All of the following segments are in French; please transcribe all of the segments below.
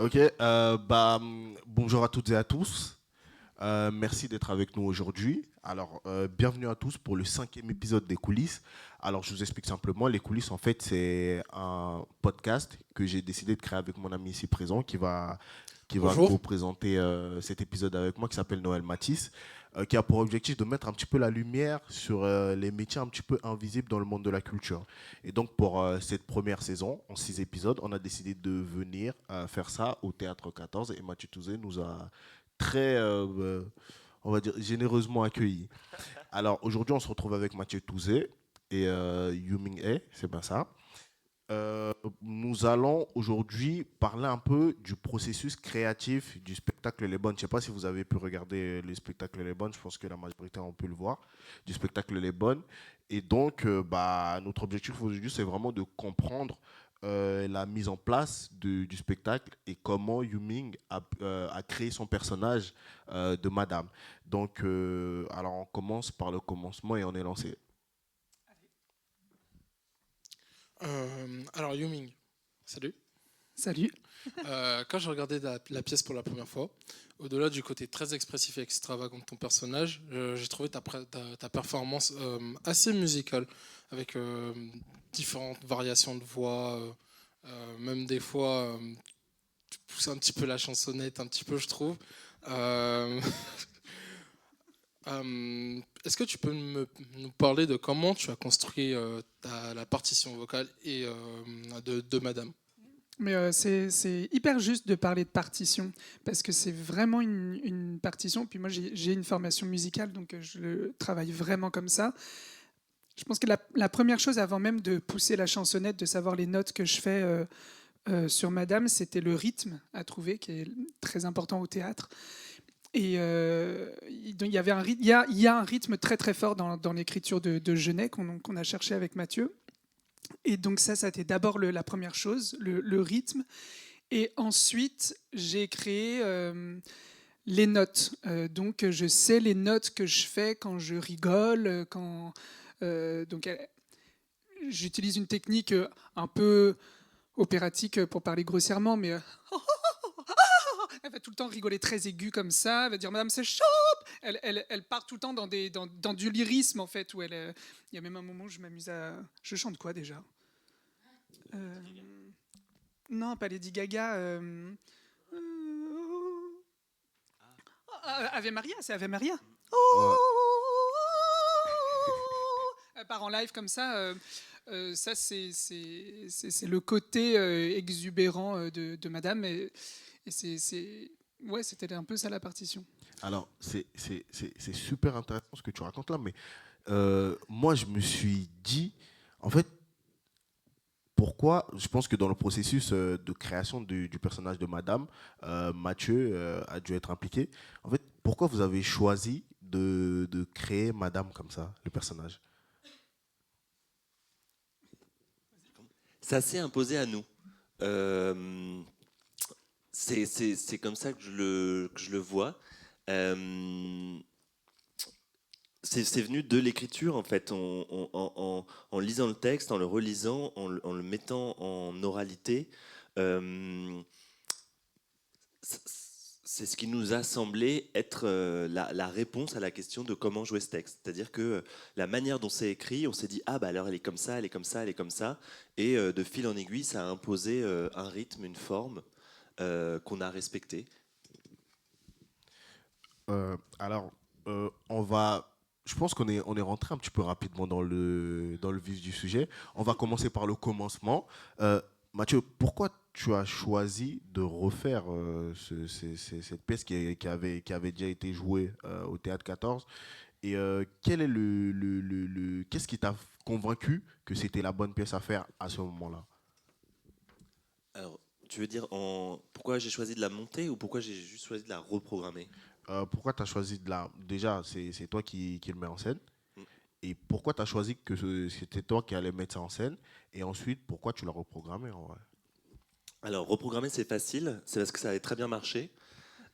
Ok, bonjour à toutes et à tous. Merci d'être avec nous aujourd'hui. Alors, bienvenue à tous pour le cinquième épisode des coulisses. Alors, je vous explique simplement, les coulisses, en fait, c'est un podcast que j'ai décidé de créer avec mon ami ici présent qui va Bonjour. co-présenter cet épisode avec moi, qui s'appelle Noël Matisse, qui a pour objectif de mettre un petit peu la lumière sur les métiers un petit peu invisibles dans le monde de la culture. Et donc, pour cette première saison, en 6 épisodes, on a décidé de venir faire ça au Théâtre 14 et Mathieu Touzé nous a très, on va dire, généreusement accueillis. Alors, aujourd'hui, on se retrouve avec Mathieu Touzé et Yuming E, c'est bien ça. Nous allons aujourd'hui parler un peu du processus créatif du spectacle Les Bonnes. Je ne sais pas si vous avez pu regarder le spectacle Les Bonnes, je pense que la majorité ont pu le voir, du spectacle Les Bonnes. Et donc, notre objectif aujourd'hui, c'est vraiment de comprendre la mise en place du spectacle et comment Yu-Ming a créé son personnage de Madame. Donc, alors on commence par le commencement et on est lancé. Alors, Yuming, salut. Salut. Quand j'ai regardé la pièce pour la première fois, au-delà du côté très expressif et extravagant de ton personnage, j'ai trouvé ta performance assez musicale, avec différentes variations de voix, même des fois, tu pousses un petit peu la chansonnette, un petit peu, je trouve. Euh, Est-ce que tu peux nous parler de comment tu as construit la partition vocale de Madame? Mais c'est hyper juste de parler de partition, parce que c'est vraiment une partition. Puis moi, j'ai une formation musicale, donc je le travaille vraiment comme ça. Je pense que la première chose, avant même de pousser la chansonnette, de savoir les notes que je fais sur Madame, c'était le rythme à trouver, qui est très important au théâtre. Et donc, il y a un rythme très très fort dans l'écriture de Genet qu'on a cherché avec Mathieu. Et donc ça a été d'abord la première chose, le rythme. Et ensuite, j'ai créé les notes. Donc je sais les notes que je fais quand je rigole, donc j'utilise une technique un peu opératique pour parler grossièrement, mais elle va tout le temps rigoler très aigu comme ça. Elle va dire Madame c'est chaud. Elle part tout le temps dans du lyrisme en fait. Où il y a même un moment où je m'amuse à. Je chante quoi déjà? Euh, Non, pas Lady Gaga. Ave Maria, c'est Ave Maria. Ouais. Elle part en live comme ça. Ça, c'est le côté exubérant de Madame. Et ouais, c'était un peu ça la partition. Alors, c'est super intéressant ce que tu racontes là, mais moi, je me suis dit, en fait, pourquoi, je pense que dans le processus de création du personnage de Madame, Mathieu a dû être impliqué. En fait, pourquoi vous avez choisi de créer Madame comme ça, le personnage? Ça s'est imposé à nous. Euh, c'est comme ça que je le vois. Euh, c'est venu de l'écriture, en fait, en lisant le texte, en le relisant, en le mettant en oralité. Euh, c'est ce qui nous a semblé être la réponse à la question de comment jouer ce texte. C'est-à-dire que la manière dont c'est écrit, on s'est dit, ah bah alors elle est comme ça, elle est comme ça, elle est comme ça. Et de fil en aiguille, ça a imposé un rythme, une forme qu'on a respecté. Alors, on va. Je pense qu'on est rentré un petit peu rapidement dans le vif du sujet. On va commencer par le commencement. Mathieu, pourquoi tu as choisi de refaire cette pièce qui avait déjà été jouée au Théâtre 14? Et quel est qu'est-ce qui t'a convaincu que c'était la bonne pièce à faire à ce moment-là? Alors, tu veux dire pourquoi j'ai choisi de la monter ou pourquoi j'ai juste choisi de la reprogrammer? Pourquoi tu as choisi de la. Déjà, c'est toi qui le mets en scène. Mm. Et pourquoi tu as choisi que c'était toi qui allais mettre ça en scène? Et ensuite, pourquoi tu l'as reprogrammé en vrai? Alors, reprogrammer, c'est facile, c'est parce que ça avait très bien marché,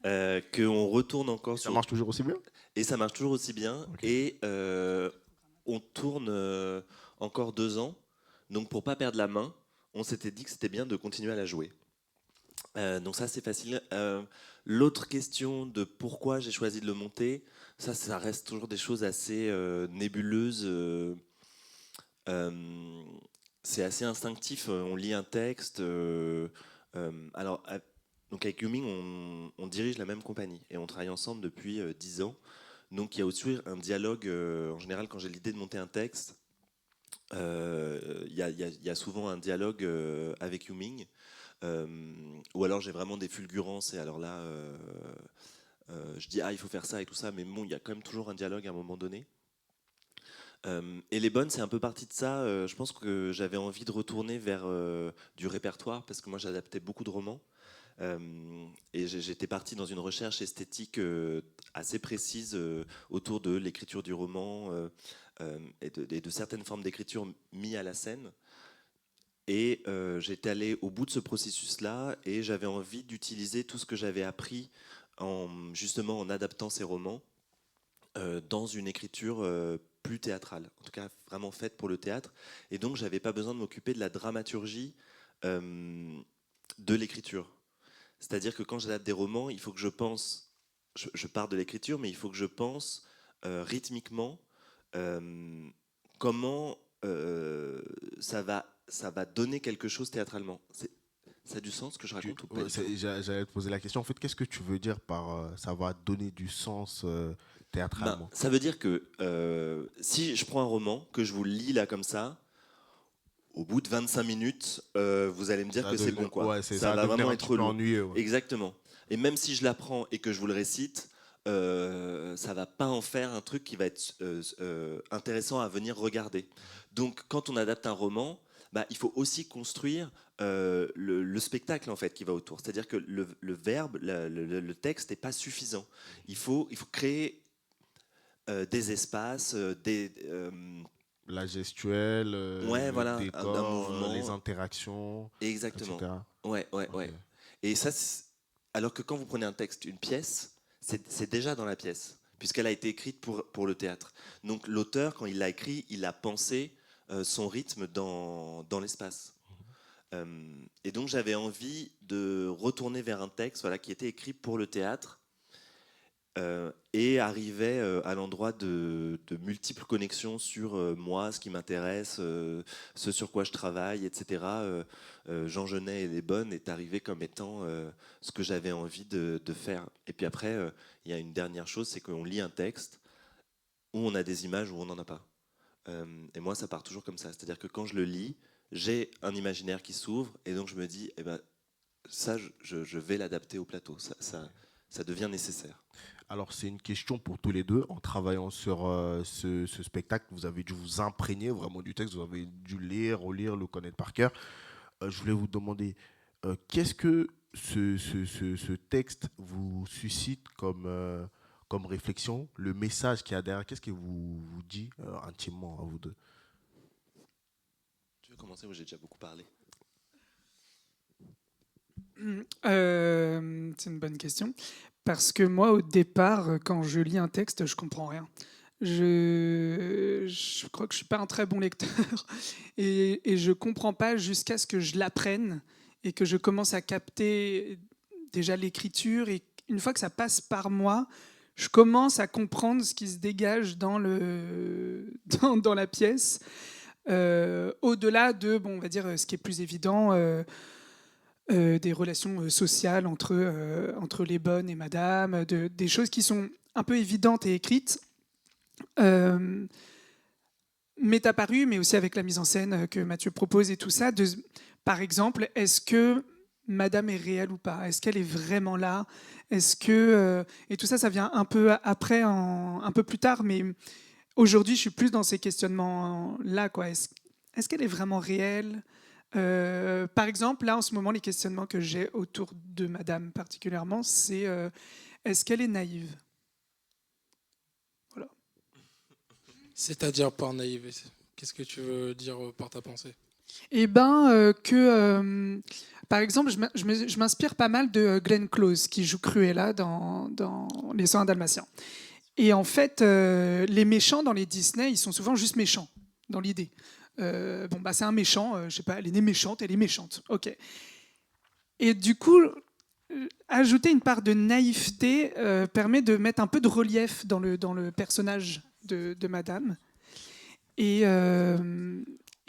qu'on retourne encore Ça sur. marche toujours aussi bien? Et ça marche toujours aussi bien. Ok. Et on tourne encore 2 ans. Donc pour pas perdre la main, on s'était dit que c'était bien de continuer à la jouer. Donc ça, c'est facile. L'autre question de pourquoi j'ai choisi de le monter, ça reste toujours des choses assez nébuleuses. C'est assez instinctif. On lit un texte. Alors, donc avec Yu Ming, on dirige la même compagnie et on travaille ensemble depuis 10 ans. Donc il y a aussi un dialogue. En général, quand j'ai l'idée de monter un texte, il y a souvent un dialogue avec Yu Ming. Ou alors j'ai vraiment des fulgurances et alors là je dis il faut faire ça et tout ça, mais bon, il y a quand même toujours un dialogue à un moment donné. Et les bonnes, c'est un peu partie de ça. Je pense que j'avais envie de retourner vers du répertoire parce que moi j'adaptais beaucoup de romans. Et j'étais parti dans une recherche esthétique assez précise autour de l'écriture du roman et de certaines formes d'écriture mises à la scène. Et j'étais allé au bout de ce processus-là et j'avais envie d'utiliser tout ce que j'avais appris justement en adaptant ces romans dans une écriture plus théâtrale, en tout cas vraiment faite pour le théâtre. Et donc j'avais pas besoin de m'occuper de la dramaturgie de l'écriture. C'est-à-dire que quand j'adapte des romans, il faut que je pense, je pars de l'écriture, mais il faut que je pense rythmiquement comment ça va donner quelque chose théâtralement. Ça a du sens ce que je raconte ou pas du tout? J'allais te poser la question. En fait, qu'est-ce que tu veux dire par ça va donner du sens théâtralement? Ça veut dire que si je prends un roman, que je vous le lis là comme ça, au bout de 25 minutes, vous allez me dire que c'est bon, quoi. Ouais, Ça va vraiment être lourd. lourd. Ennuyeux, ouais. Exactement. Et même si je l'apprends et que je vous le récite, ça va pas en faire un truc qui va être intéressant à venir regarder. Donc, quand on adapte un roman, il faut aussi construire le spectacle en fait qui va autour. C'est-à-dire que le verbe, le texte n'est pas suffisant. Il faut créer des espaces, la gestuelle, ouais, le voilà, décor, un mouvement. les interactions, Exactement. etc. Ouais. Ok. Et ça, alors que quand vous prenez un texte, une pièce, c'est déjà dans la pièce, puisqu'elle a été écrite pour le théâtre. Donc l'auteur, quand il l'a écrit, il a pensé son rythme dans l'espace. Et donc j'avais envie de retourner vers un texte qui était écrit pour le théâtre et arrivait à l'endroit de multiples connexions sur moi, ce qui m'intéresse, ce sur quoi je travaille, etc. Jean Genet et Les Bonnes est arrivé comme étant ce que j'avais envie de faire. Et puis après, il y a une dernière chose, c'est qu'on lit un texte où on a des images où on n'en a pas. Et moi, ça part toujours comme ça. C'est-à-dire que quand je le lis, j'ai un imaginaire qui s'ouvre et donc je me dis, ça, je vais l'adapter au plateau. Ça devient nécessaire. Alors, c'est une question pour tous les deux. En travaillant sur ce spectacle, vous avez dû vous imprégner vraiment du texte, vous avez dû lire, relire, le connaître par cœur. Je voulais vous demander, qu'est-ce que ce texte vous suscite comme réflexion, le message qu'il y a derrière, qu'est-ce qu'il vous dit intimement à vous deux? Tu veux commencer ou j'ai déjà beaucoup parlé? C'est une bonne question. Parce que moi, au départ, quand je lis un texte, je comprends rien. Je crois que je suis pas un très bon lecteur et je comprends pas jusqu'à ce que je l'apprenne et que je commence à capter déjà l'écriture. Et une fois que ça passe par moi, je commence à comprendre ce qui se dégage dans la pièce. Au-delà de, on va dire, ce qui est plus évident. Des relations sociales entre les bonnes et madame, des choses qui sont un peu évidentes et écrites, m'est apparu, mais aussi avec la mise en scène que Mathieu propose et tout ça, par exemple, est-ce que madame est réelle ou pas? Est-ce qu'elle est vraiment là? Est-ce que... et tout ça, ça vient un peu après, un peu plus tard, mais aujourd'hui, je suis plus dans ces questionnements-là, quoi. Est-ce qu'elle est vraiment réelle? Par exemple, là, en ce moment, les questionnements que j'ai autour de madame particulièrement, c'est est-ce qu'elle est naïve? Voilà. C'est-à-dire par naïve, qu'est-ce que tu veux dire par ta pensée? Eh bien, par exemple, je m'inspire pas mal de Glenn Close, qui joue Cruella dans Les 101 Dalmatiens. Et en fait, les méchants dans les Disney, ils sont souvent juste méchants, dans l'idée. C'est un méchant, je sais pas, elle est née méchante, elle est méchante. Ok. Et du coup, ajouter une part de naïveté permet de mettre un peu de relief dans le personnage de Madame.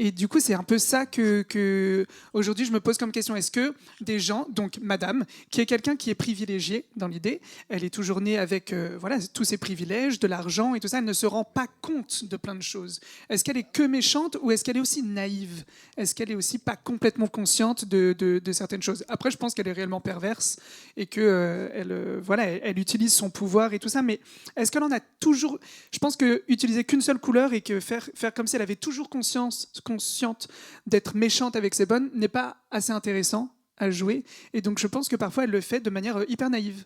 Et du coup, c'est un peu ça que aujourd'hui je me pose comme question. Est-ce que des gens, donc Madame, qui est quelqu'un qui est privilégié dans l'idée, elle est toujours née avec voilà, tous ses privilèges, de l'argent et tout ça, elle ne se rend pas compte de plein de choses. Est-ce qu'elle est que méchante ou est-ce qu'elle est aussi naïve? Est-ce qu'elle est aussi pas complètement consciente de certaines choses? Après, je pense qu'elle est réellement perverse et que voilà, elle utilise son pouvoir et tout ça, mais est-ce qu'elle en a toujours... Je pense que utiliser qu'une seule couleur et que faire comme si elle avait toujours consciente d'être méchante avec ses bonnes n'est pas assez intéressant à jouer. Et donc je pense que parfois elle le fait de manière hyper naïve.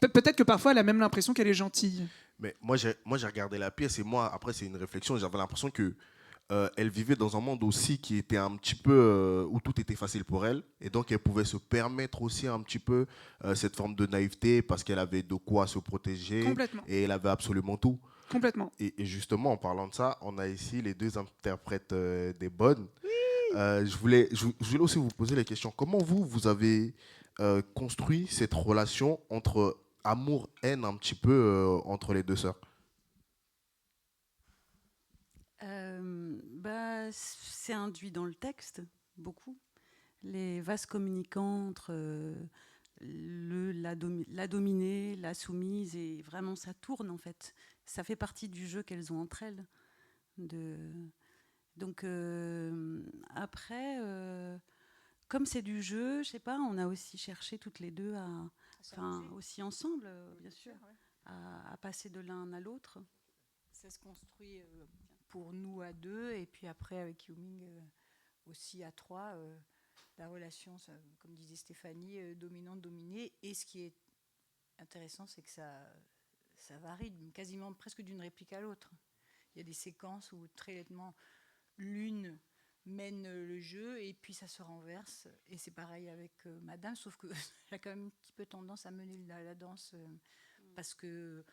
Peut-être que parfois elle a même l'impression qu'elle est gentille. Mais moi, j'ai regardé la pièce et moi, après, c'est une réflexion. J'avais l'impression que elle vivait dans un monde aussi qui était un petit peu où tout était facile pour elle et donc elle pouvait se permettre aussi un petit peu cette forme de naïveté parce qu'elle avait de quoi se protéger Complètement. et elle avait absolument tout. Complètement. Et justement, en parlant de ça, on a ici les deux interprètes des bonnes. Je voulais aussi vous poser la question. Comment vous avez construit cette relation entre amour-haine un petit peu entre les deux sœurs? C'est induit dans le texte, beaucoup. Les vases communicants entre la dominée, la soumise, et vraiment ça tourne en fait. Ça fait partie du jeu qu'elles ont entre elles. Donc après, comme c'est du jeu, je sais pas, on a aussi cherché toutes les deux aussi ensemble, bien sûr, à passer de l'un à l'autre. Ça se construit pour nous à deux et puis après avec Yu-Ming aussi à trois. La relation, comme disait Stéphanie, dominante-dominée. Et ce qui est intéressant, c'est que ça varie quasiment presque d'une réplique à l'autre. Il y a des séquences où très nettement l'une mène le jeu et puis ça se renverse. Et c'est pareil avec Madame, sauf qu'elle a quand même un petit peu tendance à mener la danse parce que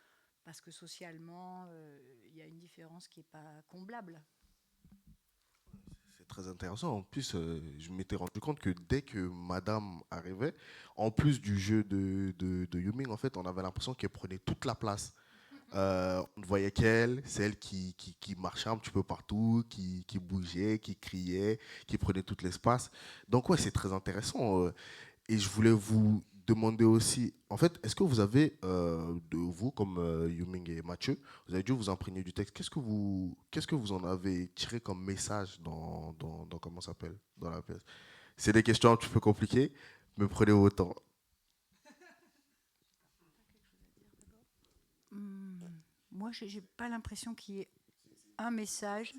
socialement, il y a une différence qui n'est pas comblable. C'est très intéressant. En plus, je m'étais rendu compte que dès que Madame arrivait, en plus du jeu de Yu-Ming, en fait, on avait l'impression qu'elle prenait toute la place. On ne voyait qu'elle, c'est elle qui marchait un petit peu partout, qui bougeait, qui criait, qui prenait tout l'espace. Donc ouais, c'est très intéressant. Et je voulais vous demander aussi, en fait, est-ce que vous avez, de vous, comme Yu-Ming et Mathieu, vous avez dû vous imprégner du texte. Qu'est-ce que vous en avez tiré comme message dans comment ça s'appelle, dans la pièce? C'est des questions un petit peu compliquées, mais prenez votre temps. Moi, j'ai pas l'impression qu'il y ait un message.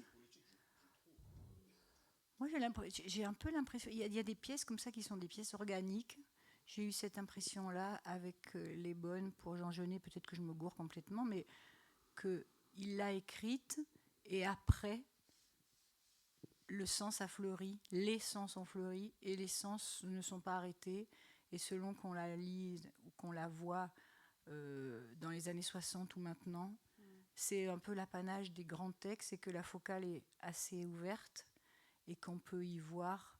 Moi, j'ai un peu l'impression. Il y a des pièces comme ça qui sont des pièces organiques. J'ai eu cette impression-là avec Les Bonnes pour Jean Genet. Peut-être que je me gourre complètement, mais qu'il l'a écrite et après, le sens a fleuri, les sens ont fleuri et les sens ne sont pas arrêtés. Et selon qu'on la lise ou qu'on la voit dans les années 60 ou maintenant, c'est un peu l'apanage des grands textes et que la focale est assez ouverte et qu'on peut y voir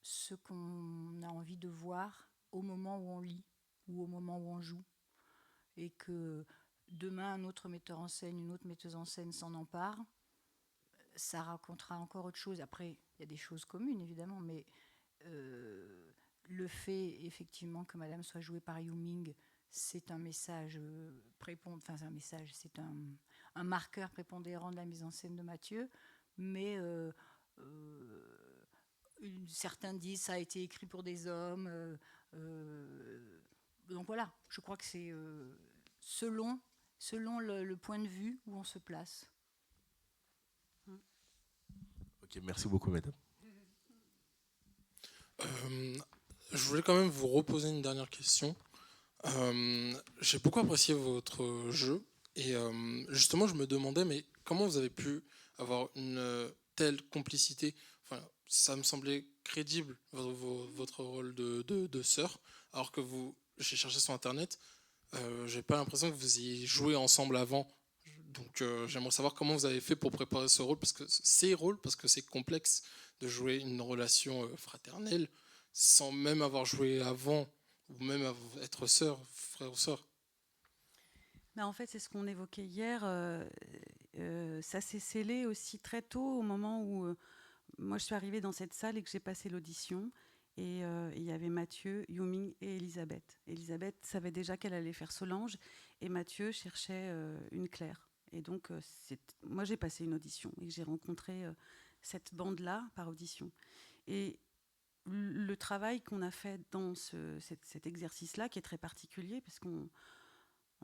ce qu'on a envie de voir au moment où on lit ou au moment où on joue. Et que demain, un autre metteur en scène, une autre metteuse en scène s'en empare, ça racontera encore autre chose. Après, il y a des choses communes, évidemment, mais le fait, effectivement, que Madame soit jouée par Yu-Ming, c'est un message c'est un marqueur prépondérant de la mise en scène de Mathieu, mais certains disent ça a été écrit pour des hommes. Donc voilà, je crois que c'est selon le point de vue où on se place. Ok, merci beaucoup, mesdames. Je voulais quand même vous reposer une dernière question. J'ai beaucoup apprécié votre jeu et justement je me demandais mais comment vous avez pu avoir une telle complicité. Enfin, ça me semblait crédible votre rôle de sœur alors que j'ai cherché sur internet, j'ai pas l'impression que vous ayez joué ensemble avant. Donc j'aimerais savoir comment vous avez fait pour préparer ce rôle parce que c'est complexe de jouer une relation fraternelle sans même avoir joué avant, ou même être frère ou sœur? Mais en fait, c'est ce qu'on évoquait hier. Ça s'est scellé aussi très tôt au moment où moi je suis arrivée dans cette salle et que j'ai passé l'audition. Et il y avait Mathieu, Yuming et Elisabeth. Elisabeth savait déjà qu'elle allait faire Solange et Mathieu cherchait une Claire. Et donc, moi j'ai passé une audition et j'ai rencontré cette bande-là par audition. Et le travail qu'on a fait dans cet exercice-là, qui est très particulier, parce qu'on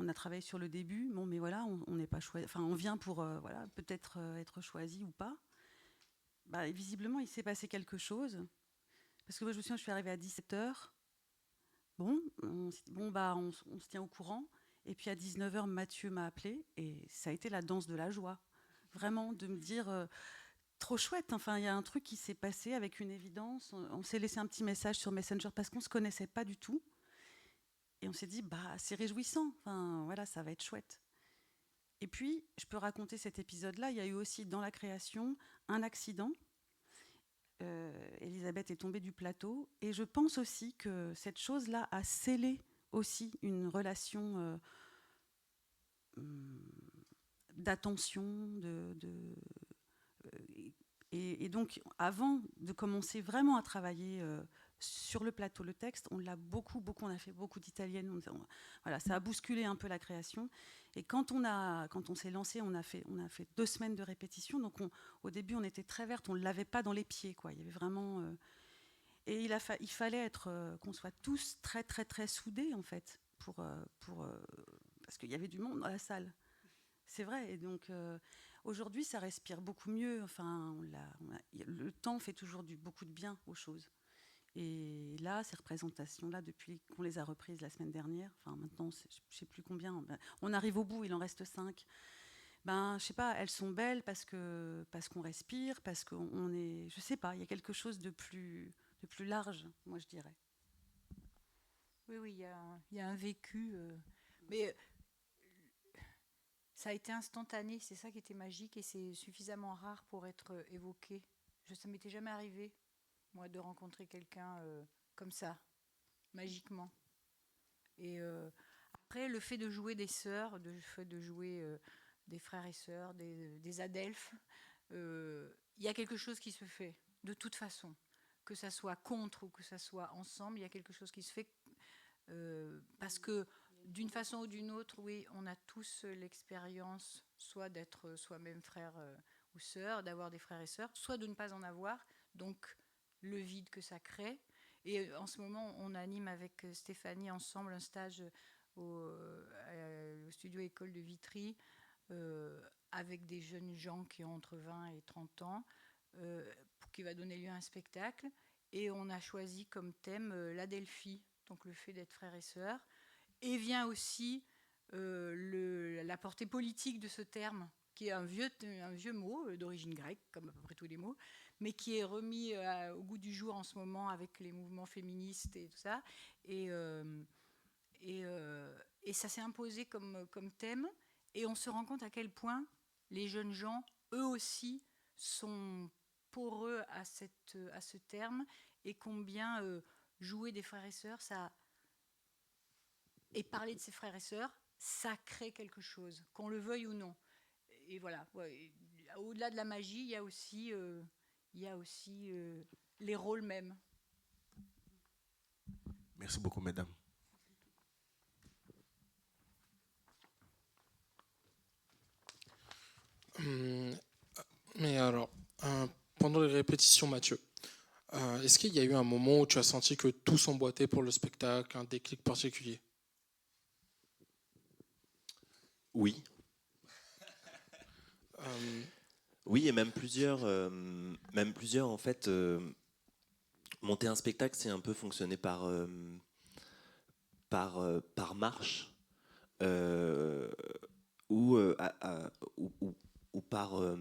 a travaillé sur le début, bon, mais voilà, on n'est pas choisi, enfin, on vient pour voilà, peut-être être choisi ou pas. Bah, visiblement, il s'est passé quelque chose. Parce que moi, je me souviens, je suis arrivée à 17h. Bon, on se tient au courant. Et puis à 19h, Mathieu m'a appelé et ça a été la danse de la joie. Vraiment, de me dire, trop chouette. Enfin, il y a un truc qui s'est passé avec une évidence. On s'est laissé un petit message sur Messenger parce qu'on ne se connaissait pas du tout. Et on s'est dit, bah, c'est réjouissant. Enfin, voilà, ça va être chouette. Et puis, je peux raconter cet épisode-là. Il y a eu aussi dans la création un accident. Elisabeth est tombée du plateau. Et je pense aussi que cette chose-là a scellé aussi une relation d'attention. Et donc, avant de commencer vraiment à travailler sur le plateau, le texte, on a fait beaucoup d'italiennes. Voilà, ça a bousculé un peu la création. Et quand on s'est lancé, on a fait 2 semaines de répétition. Donc, au début, on était très verte, on ne l'avait pas dans les pieds, quoi. Il y avait vraiment. Et il fallait qu'on soit tous très, très, très soudés, en fait, parce qu'il y avait du monde dans la salle. C'est vrai. Et donc, aujourd'hui, ça respire beaucoup mieux. Enfin, le temps fait toujours beaucoup de bien aux choses. Et là, ces représentations-là, depuis qu'on les a reprises la semaine dernière, enfin maintenant, je ne sais plus combien, on arrive au bout, il en reste 5. Je sais pas, elles sont belles parce qu'on respire, parce qu'on est, je sais pas, il y a quelque chose de plus large, moi je dirais. Oui, il y a un vécu. Mais ça a été instantané, c'est ça qui était magique et c'est suffisamment rare pour être évoqué. Ça m'était jamais arrivé, moi, de rencontrer quelqu'un comme ça, magiquement. Et après, le fait de jouer des sœurs, le fait de jouer des frères et sœurs, des adelphes, il y a quelque chose qui se fait, de toute façon. Que ça soit contre ou que ça soit ensemble, il y a quelque chose qui se fait parce que d'une façon ou d'une autre, oui, on a tous l'expérience soit d'être soi-même frère ou sœur, d'avoir des frères et sœurs, soit de ne pas en avoir, donc le vide que ça crée. Et en ce moment, on anime avec Stéphanie ensemble un stage au studio École de Vitry avec des jeunes gens qui ont entre 20 et 30 ans, qui va donner lieu à un spectacle. Et on a choisi comme thème l'Adelphi, donc le fait d'être frère et sœur. Et vient aussi la portée politique de ce terme, qui est un vieux mot d'origine grecque, comme à peu près tous les mots, mais qui est remis au goût du jour en ce moment avec les mouvements féministes et tout ça. Et ça s'est imposé comme thème. Et on se rend compte à quel point les jeunes gens, eux aussi, sont poreux à ce terme et combien jouer des frères et sœurs, et parler de ses frères et sœurs, ça crée quelque chose, qu'on le veuille ou non. Et voilà, ouais, au-delà de la magie, il y a aussi les rôles mêmes. Merci beaucoup, mesdames. Mais alors, pendant les répétitions, Mathieu, est-ce qu'il y a eu un moment où tu as senti que tout s'emboîtait pour le spectacle, un déclic particulier? Oui. Oui, et même plusieurs en fait. Monter un spectacle, c'est un peu fonctionner par marche ou par.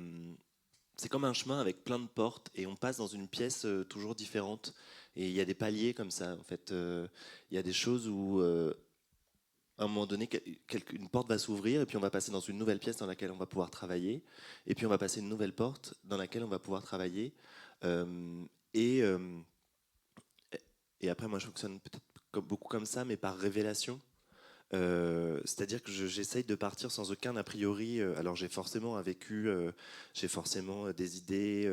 C'est comme un chemin avec plein de portes et on passe dans une pièce toujours différente. Et il y a des paliers comme ça. En fait, il y a des choses où à un moment donné, une porte va s'ouvrir et puis on va passer dans une nouvelle pièce dans laquelle on va pouvoir travailler. Et puis on va passer une nouvelle porte dans laquelle on va pouvoir travailler. Et et après moi je fonctionne peut-être beaucoup comme ça, mais par révélation. C'est-à-dire que j'essaye de partir sans aucun a priori. Alors j'ai forcément un vécu, j'ai forcément des idées,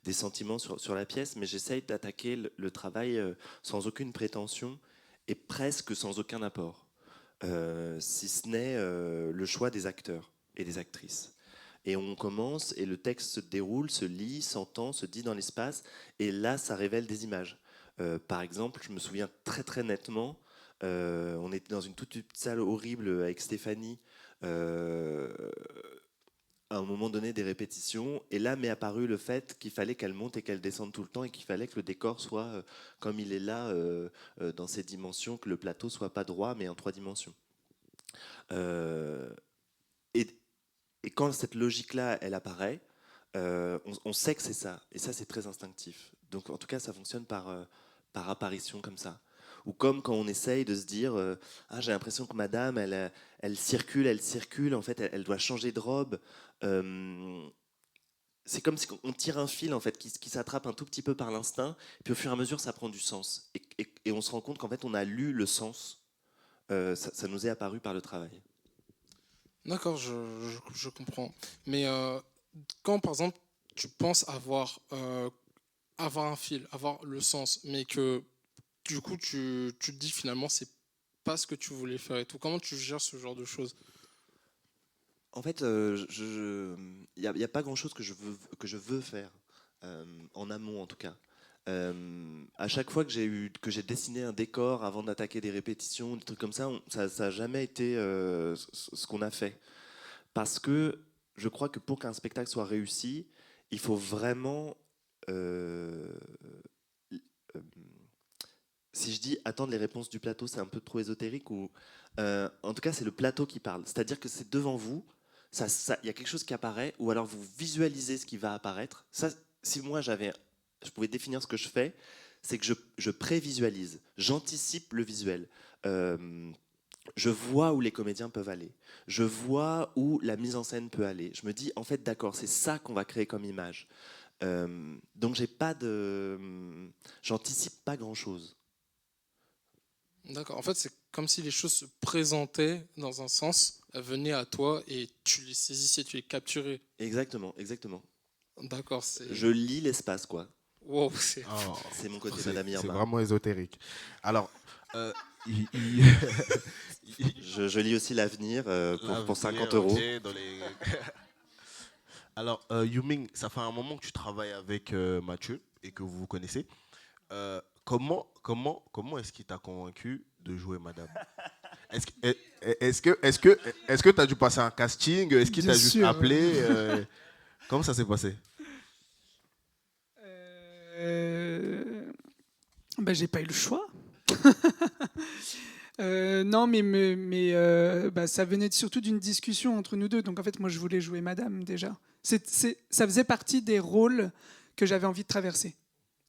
des sentiments sur la pièce, mais j'essaye d'attaquer le travail sans aucune prétention et presque sans aucun apport, si ce n'est le choix des acteurs et des actrices. Et on commence, et le texte se déroule, se lit, s'entend, se dit dans l'espace, et là ça révèle des images. Par exemple, je me souviens très très nettement, on était dans une toute petite salle horrible avec Stéphanie, à un moment donné des répétitions, et là m'est apparu le fait qu'il fallait qu'elle monte et qu'elle descende tout le temps, et qu'il fallait que le décor soit comme il est là, dans ses dimensions, que le plateau soit pas droit mais en 3 dimensions. Euh, et, et quand cette logique-là, elle apparaît, on sait que c'est ça, et ça c'est très instinctif. Donc en tout cas ça fonctionne par apparition comme ça. Ou comme quand on essaye de se dire ah, j'ai l'impression que madame, elle circule, en fait, elle doit changer de robe. C'est comme si on tire un fil en fait, qui s'attrape un tout petit peu par l'instinct, puis au fur et à mesure, ça prend du sens. Et on se rend compte qu'en fait, on a lu le sens. Ça nous est apparu par le travail. D'accord, je comprends. Mais quand, par exemple, tu penses avoir un fil, avoir le sens, mais que du coup, tu te dis finalement, c'est pas ce que tu voulais faire et tout. Comment tu gères ce genre de choses? En fait, y a pas grand-chose que je veux faire, en amont en tout cas. À chaque fois que j'ai dessiné un décor avant d'attaquer des répétitions, des trucs comme ça, ça n'a jamais été ce qu'on a fait. Parce que je crois que pour qu'un spectacle soit réussi, il faut vraiment, euh, si je dis attendre les réponses du plateau, c'est un peu trop ésotérique, ou en tout cas c'est le plateau qui parle. C'est-à-dire que c'est devant vous, il y a quelque chose qui apparaît, ou alors vous visualisez ce qui va apparaître. Ça, si moi je pouvais définir ce que je fais, c'est que je prévisualise, j'anticipe le visuel. Euh, je vois où les comédiens peuvent aller. Je vois où la mise en scène peut aller. Je me dis, en fait, d'accord, c'est ça qu'on va créer comme image. Donc, j'anticipe pas grand-chose. D'accord. En fait, c'est comme si les choses se présentaient dans un sens, elles venaient à toi et tu les saisissais, tu les capturais. Exactement, exactement. D'accord, c'est. Je lis l'espace, quoi. Wow, c'est. Oh, C'est mon côté Madame c'est Irma. vraiment ésotérique. Alors, euh, Je lis aussi l'avenir pour 50 euros. ok, Alors, Yuming, ça fait un moment que tu travailles avec Mathieu et que vous vous connaissez. Comment est-ce qu'il t'a convaincu de jouer Madame? Est-ce que est-ce que tu as dû passer un casting? Est-ce qu'il Bien t'a juste sûr. appelé comment ça s'est passé? J'ai pas eu le choix. Non, bah, ça venait surtout d'une discussion entre nous deux. Donc en fait, moi, je voulais jouer Madame déjà. Ça faisait partie des rôles que j'avais envie de traverser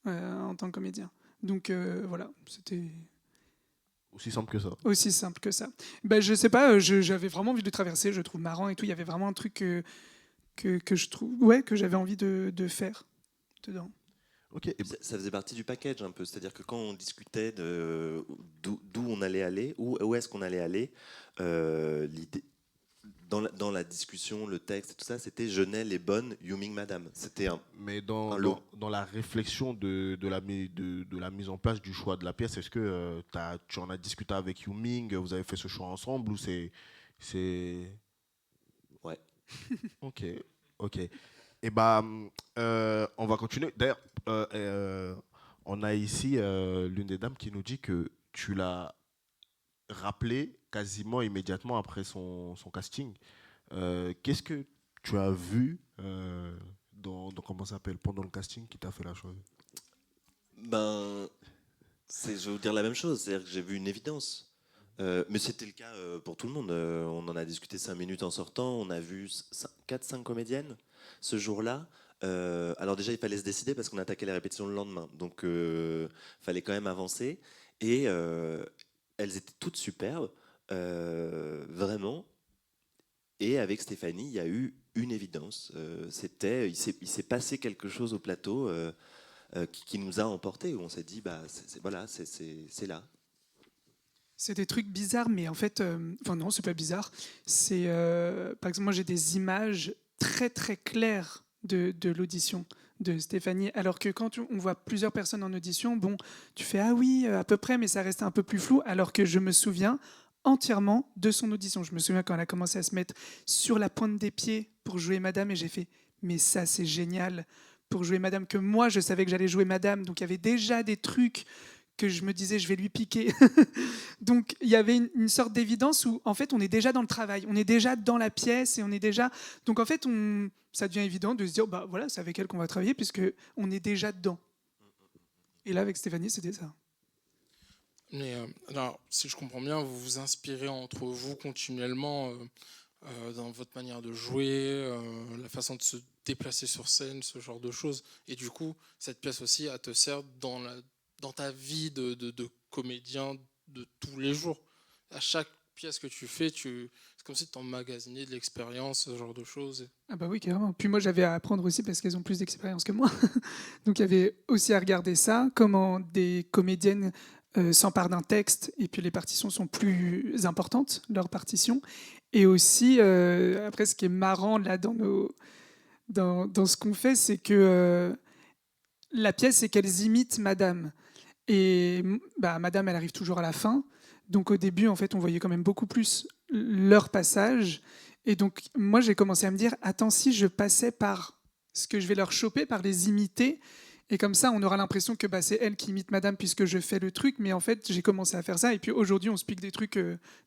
en tant que comédien. Donc voilà, c'était Aussi simple que ça. aussi simple que ça. Bah, je sais pas, j'avais vraiment envie de le traverser. Je le trouve marrant et tout. Il y avait vraiment un truc que je trouve, ouais, que j'avais envie de faire dedans. Ok. Ça faisait partie du package un peu. C'est-à-dire que quand on discutait d'où on allait aller, où est-ce qu'on allait aller, l'idée, dans la discussion, le texte et tout ça, c'était je n'ai les bonnes Yuming Madame. C'était Mais un lot. dans la réflexion de la mise en place du choix de la pièce, est-ce que tu en as discuté avec Yuming, vous avez fait ce choix ensemble ou c'est... Ouais. Ok, ok. Et bah, on va continuer. D'ailleurs, on a ici l'une des dames qui nous dit que tu l'as rappelé quasiment immédiatement après son casting. Qu'est-ce que tu as vu comment ça s'appelle, pendant le casting qui t'a fait la chose? Ben, je vais vous dire la même chose. C'est-à-dire que j'ai vu une évidence. Mais c'était le cas pour tout le monde. On en a discuté 5 minutes en sortant. On a vu 4-5 comédiennes ce jour-là. Alors déjà, il fallait se décider parce qu'on attaquait les répétitions le lendemain. Donc, il fallait quand même avancer. Et elles étaient toutes superbes, vraiment. Et avec Stéphanie, il y a eu une évidence. Il s'est passé quelque chose au plateau. qui nous a emportés, où on s'est dit, bah, voilà, c'est là. C'est des trucs bizarres, mais en fait, enfin non, c'est pas bizarre. C'est, par exemple, moi j'ai des images très très claires de l'audition de Stéphanie, alors que quand on voit plusieurs personnes en audition, bon, tu fais ah oui, à peu près, mais ça reste un peu plus flou, alors que je me souviens entièrement de son audition. Je me souviens quand elle a commencé à se mettre sur la pointe des pieds pour jouer Madame, et j'ai fait, mais ça c'est génial pour jouer Madame, que moi je savais que j'allais jouer Madame, donc il y avait déjà des trucs que je me disais je vais lui piquer. Donc il y avait une sorte d'évidence où en fait on est déjà dans le travail, on est déjà dans la pièce et on est déjà. Donc en fait ça devient évident de se dire bah voilà, c'est avec elle qu'on va travailler puisque on est déjà dedans. Et là avec Stéphanie c'était ça. Mais alors, si je comprends bien, vous vous inspirez entre vous continuellement dans votre manière de jouer, la façon de se déplacer sur scène, ce genre de choses. Et du coup, cette pièce aussi, elle te sert dans ta vie de comédien de tous les jours. À chaque pièce que tu fais, c'est comme si tu emmagasinais de l'expérience, ce genre de choses. Ah bah oui carrément. Puis moi j'avais à apprendre aussi parce qu'elles ont plus d'expérience que moi. Donc il y avait aussi à regarder ça, comment des comédiennes s'emparent d'un texte et puis les partitions sont plus importantes, leurs partitions. Et aussi, après ce qui est marrant là dans ce qu'on fait, c'est que la pièce, c'est qu'elles imitent Madame. Et bah, Madame, elle arrive toujours à la fin. Donc au début, en fait, on voyait quand même beaucoup plus leur passage. Et donc moi, j'ai commencé à me dire, attends, si je passais par ce que je vais leur choper, par les imiter, et comme ça, on aura l'impression que bah, c'est elle qui imite Madame puisque je fais le truc. Mais en fait, j'ai commencé à faire ça. Et puis aujourd'hui, on se pique des trucs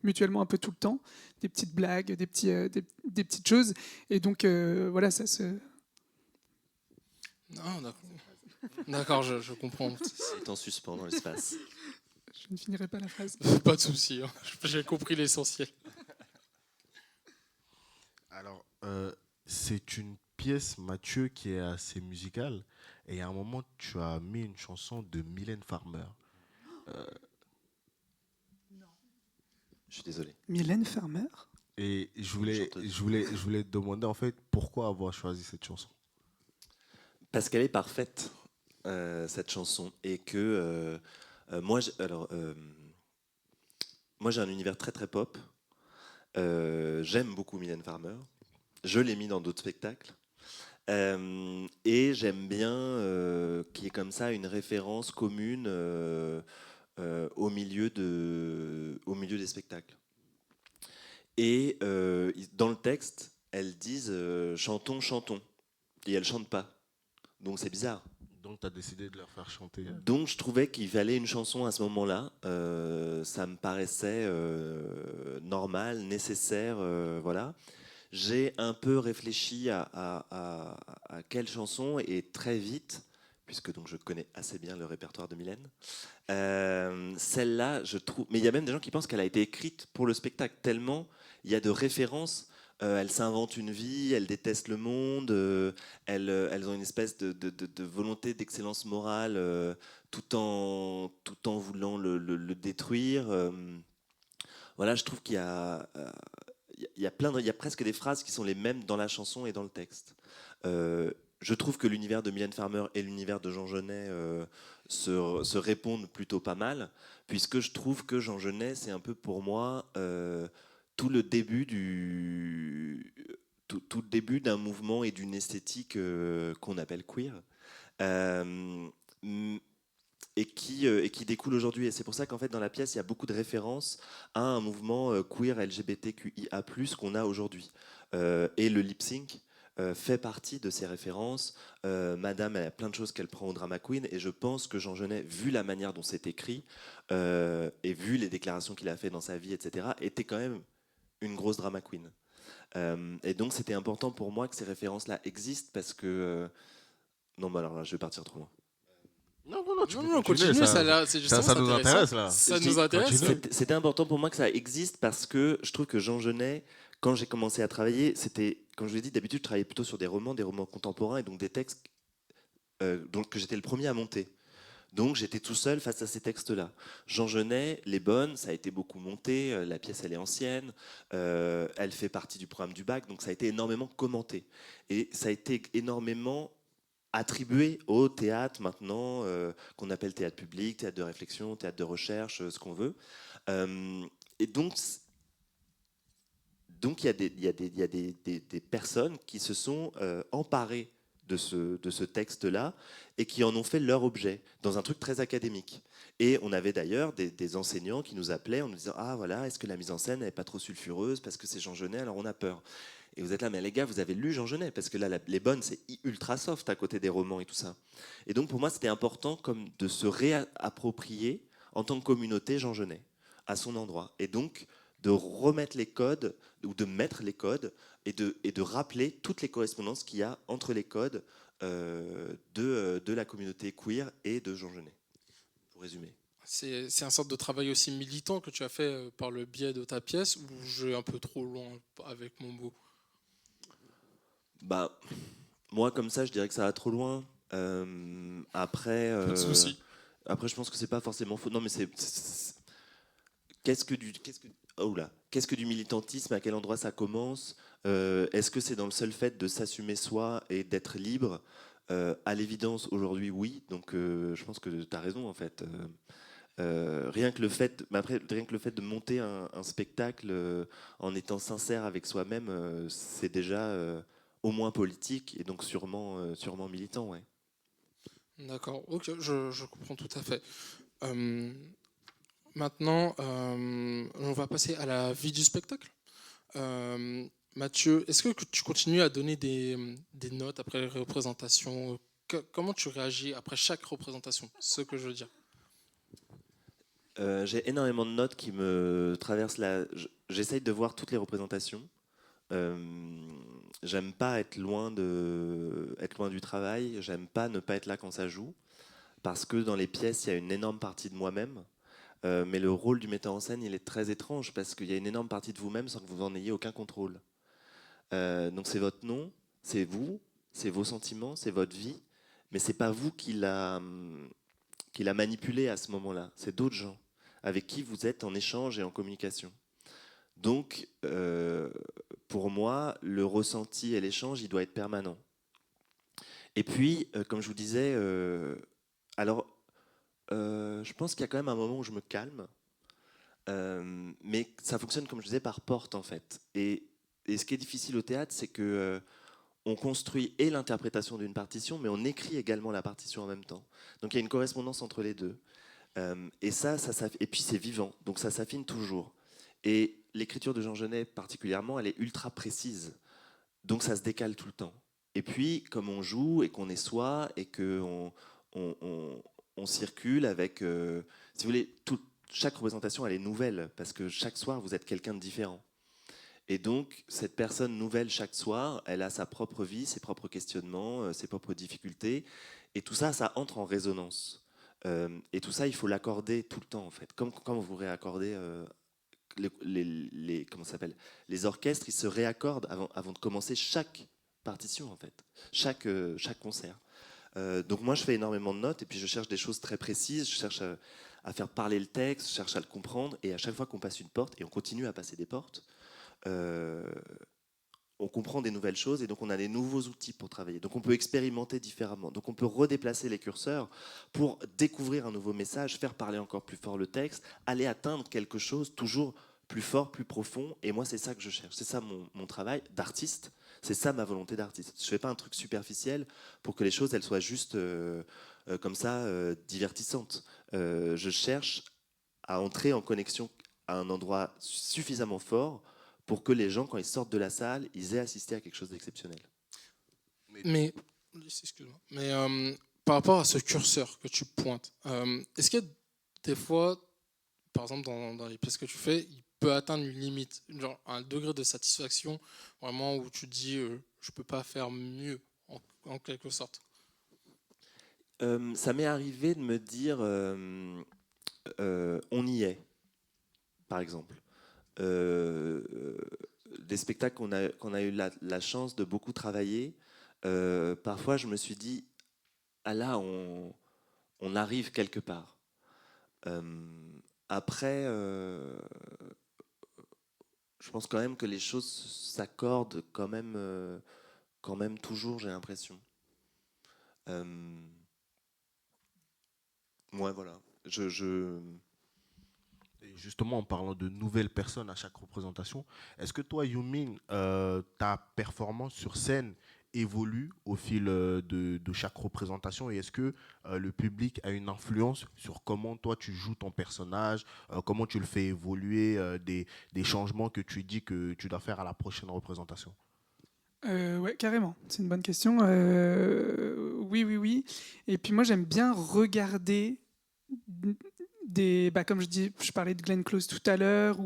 mutuellement un peu tout le temps, des petites blagues, des petites choses. Et donc voilà, ça se... Non, d'accord. D'accord, je comprends. C'est en suspens dans l'espace. Je ne finirai pas la phrase. Pas de souci, hein. J'ai compris l'essentiel. Alors, c'est une pièce, Mathieu, qui est assez musicale. Et à un moment, tu as mis une chanson de Mylène Farmer. Je suis désolé. Mylène Farmer. Et je voulais te demander, en fait, pourquoi avoir choisi cette chanson. Parce qu'elle est parfaite, cette chanson. Et que moi, moi, j'ai un univers très très pop. J'aime beaucoup Mylène Farmer. Je l'ai mis dans d'autres spectacles. Et j'aime bien qu'il y ait comme ça une référence commune au milieu des spectacles. Et dans le texte, elles disent chantons, chantons. Et elles ne chantent pas. Donc c'est bizarre. Donc, tu as décidé de leur faire chanter. Donc je trouvais qu'il fallait une chanson à ce moment-là. Ça me paraissait normal, nécessaire. Voilà. J'ai un peu réfléchi à quelle chanson et très vite, puisque donc je connais assez bien le répertoire de Mylène. Celle-là, je trouve. Mais il y a même des gens qui pensent qu'elle a été écrite pour le spectacle, tellement il y a de références. Elles s'inventent une vie, elles détestent le monde, elles ont une espèce de volonté d'excellence morale tout en voulant le détruire. Voilà, je trouve qu'il y a, il y a il y a presque des phrases qui sont les mêmes dans la chanson et dans le texte. Je trouve que l'univers de Mylène Farmer et l'univers de Jean Genet se répondent plutôt pas mal, puisque je trouve que Jean Genet, c'est un peu pour moi tout le début tout le début d'un mouvement et d'une esthétique qu'on appelle queer. Et qui découle aujourd'hui. Et c'est pour ça qu'en fait, dans la pièce, il y a beaucoup de références à un mouvement queer LGBTQIA+, qu'on a aujourd'hui. Et le lip sync fait partie de ces références. Madame, elle a plein de choses qu'elle prend au drama queen, et je pense que Jean Genet, vu la manière dont c'est écrit, et vu les déclarations qu'il a fait dans sa vie, etc., était quand même une grosse drama queen. Et donc c'était important pour moi que ces références-là existent, parce que... non, bah alors là, je vais partir trop loin. Non, tu peux Non, continuer, continue, ça nous intéresse, là. Ça nous intéresse. C'était important pour moi que ça existe, parce que je trouve que Jean Genet, quand j'ai commencé à travailler, c'était, comme je vous l'ai dit, d'habitude je travaillais plutôt sur des romans contemporains, et donc des textes donc, que j'étais le premier à monter. Donc j'étais tout seul face à ces textes-là. Jean Genet, Les Bonnes, ça a été beaucoup monté, la pièce elle est ancienne, elle fait partie du programme du bac, donc ça a été énormément commenté. Et ça a été énormément attribué au théâtre maintenant, qu'on appelle théâtre public, théâtre de réflexion, théâtre de recherche, ce qu'on veut. Et donc il y a des personnes qui se sont emparées de ce texte-là et qui en ont fait leur objet dans un truc très académique. Et on avait d'ailleurs des enseignants qui nous appelaient en nous disant ah voilà, est-ce que la mise en scène n'est pas trop sulfureuse parce que c'est Jean Genet, alors on a peur. Et vous êtes là, mais les gars, vous avez lu Jean Genet parce que là, les bonnes, c'est ultra soft à côté des romans et tout ça. Et donc pour moi, c'était important comme de se réapproprier en tant que communauté Jean Genet à son endroit. Et donc de remettre les codes ou de mettre les codes et de rappeler toutes les correspondances qu'il y a entre les codes de la communauté queer et de Jean Genet, pour résumer. C'est un sorte de travail aussi militant que tu as fait par le biais de ta pièce, ou je vais un peu trop loin avec mon mot? Bah, moi, comme ça, je dirais que ça va trop loin. Après, Pas de souci. après, je pense que c'est pas forcément faux. Non, mais qu'est-ce que oh là, qu'est-ce que du militantisme? À quel endroit ça commence? Est-ce que c'est dans le seul fait de s'assumer soi et d'être libre? À l'évidence, aujourd'hui, oui. Donc, je pense que tu as raison, en fait. Rien que le fait, mais après, rien que le fait de monter un spectacle en étant sincère avec soi-même, c'est déjà au moins politique et donc sûrement militant, ouais. D'accord, ok, je comprends tout à fait. Euh, Maintenant, on va passer à la vie du spectacle. Mathieu, est-ce que tu continues à donner des notes après les représentations? Comment tu réagis après chaque représentation? Ce que je veux dire. J'ai énormément de notes qui me traversent j'essaye de voir toutes les représentations. Euh, J'aime pas être loin du travail. J'aime pas ne pas être là quand ça joue. Parce que dans les pièces, il y a une énorme partie de moi-même. Mais le rôle du metteur en scène, il est très étrange parce qu'il y a une énorme partie de vous-même sans que vous en ayez aucun contrôle. Donc c'est votre nom, c'est vous, c'est vos sentiments, c'est votre vie, mais c'est pas vous qui l'a manipulé à ce moment-là. C'est d'autres gens avec qui vous êtes en échange et en communication. Donc, pour moi, le ressenti et l'échange, il doit être permanent. Et puis, comme je vous disais, alors, je pense qu'il y a quand même un moment où je me calme, mais ça fonctionne, comme je disais, par porte, en fait. Et ce qui est difficile au théâtre, c'est que on construit et l'interprétation d'une partition, mais on écrit également la partition en même temps. Donc il y a une correspondance entre les deux. Et et puis c'est vivant, donc ça s'affine toujours. Et l'écriture de Jean Genet particulièrement, elle est ultra précise, donc ça se décale tout le temps. Et puis comme on joue et qu'on est soi et que on circule avec, si vous voulez, chaque représentation elle est nouvelle parce que chaque soir vous êtes quelqu'un de différent. Et donc, cette personne nouvelle chaque soir, elle a sa propre vie, ses propres questionnements, ses propres difficultés. Et tout ça, ça entre en résonance. Et tout ça, il faut l'accorder tout le temps, en fait. Comme quand vous réaccordez comment ça s'appelle, les orchestres, ils se réaccordent avant de commencer chaque partition, en fait. Chaque concert. Donc moi, je fais énormément de notes et puis je cherche des choses très précises. Je cherche à faire parler le texte, je cherche à le comprendre. Et à chaque fois qu'on passe une porte, et on continue à passer des portes, euh, on comprend des nouvelles choses et donc on a des nouveaux outils pour travailler. Donc on peut expérimenter différemment. Donc on peut redéplacer les curseurs pour découvrir un nouveau message, faire parler encore plus fort le texte, aller atteindre quelque chose toujours plus fort, plus profond. Et moi, c'est ça que je cherche. C'est ça mon travail d'artiste. C'est ça ma volonté d'artiste. Je fais pas un truc superficiel pour que les choses elles soient juste comme ça divertissantes. Je cherche à entrer en connexion à un endroit suffisamment fort pour que les gens, quand ils sortent de la salle, ils aient assisté à quelque chose d'exceptionnel. Mais, excuse-moi. Mais par rapport à ce curseur que tu pointes, est-ce qu'il y a des fois, par exemple dans les pièces que tu fais, il peut atteindre une limite, genre un degré de satisfaction vraiment où tu te dis je peux pas faire mieux en quelque sorte? Ça m'est arrivé de me dire on y est, par exemple. Euh, des spectacles qu'on a eu la chance de beaucoup travailler, parfois je me suis dit ah là on arrive quelque part. Euh, Après, je pense quand même que les choses s'accordent quand même toujours, j'ai l'impression. Ouais, voilà. Et justement, en parlant de nouvelles personnes à chaque représentation, est-ce que toi, Yumin, ta performance sur scène évolue au fil de chaque représentation et est-ce que le public a une influence sur comment toi tu joues ton personnage, comment tu le fais évoluer, des changements que tu dis que tu dois faire à la prochaine représentation? Ouais, carrément. C'est une bonne question. Oui, oui, oui. Et puis moi, j'aime bien regarder comme je parlais de Glenn Close tout à l'heure.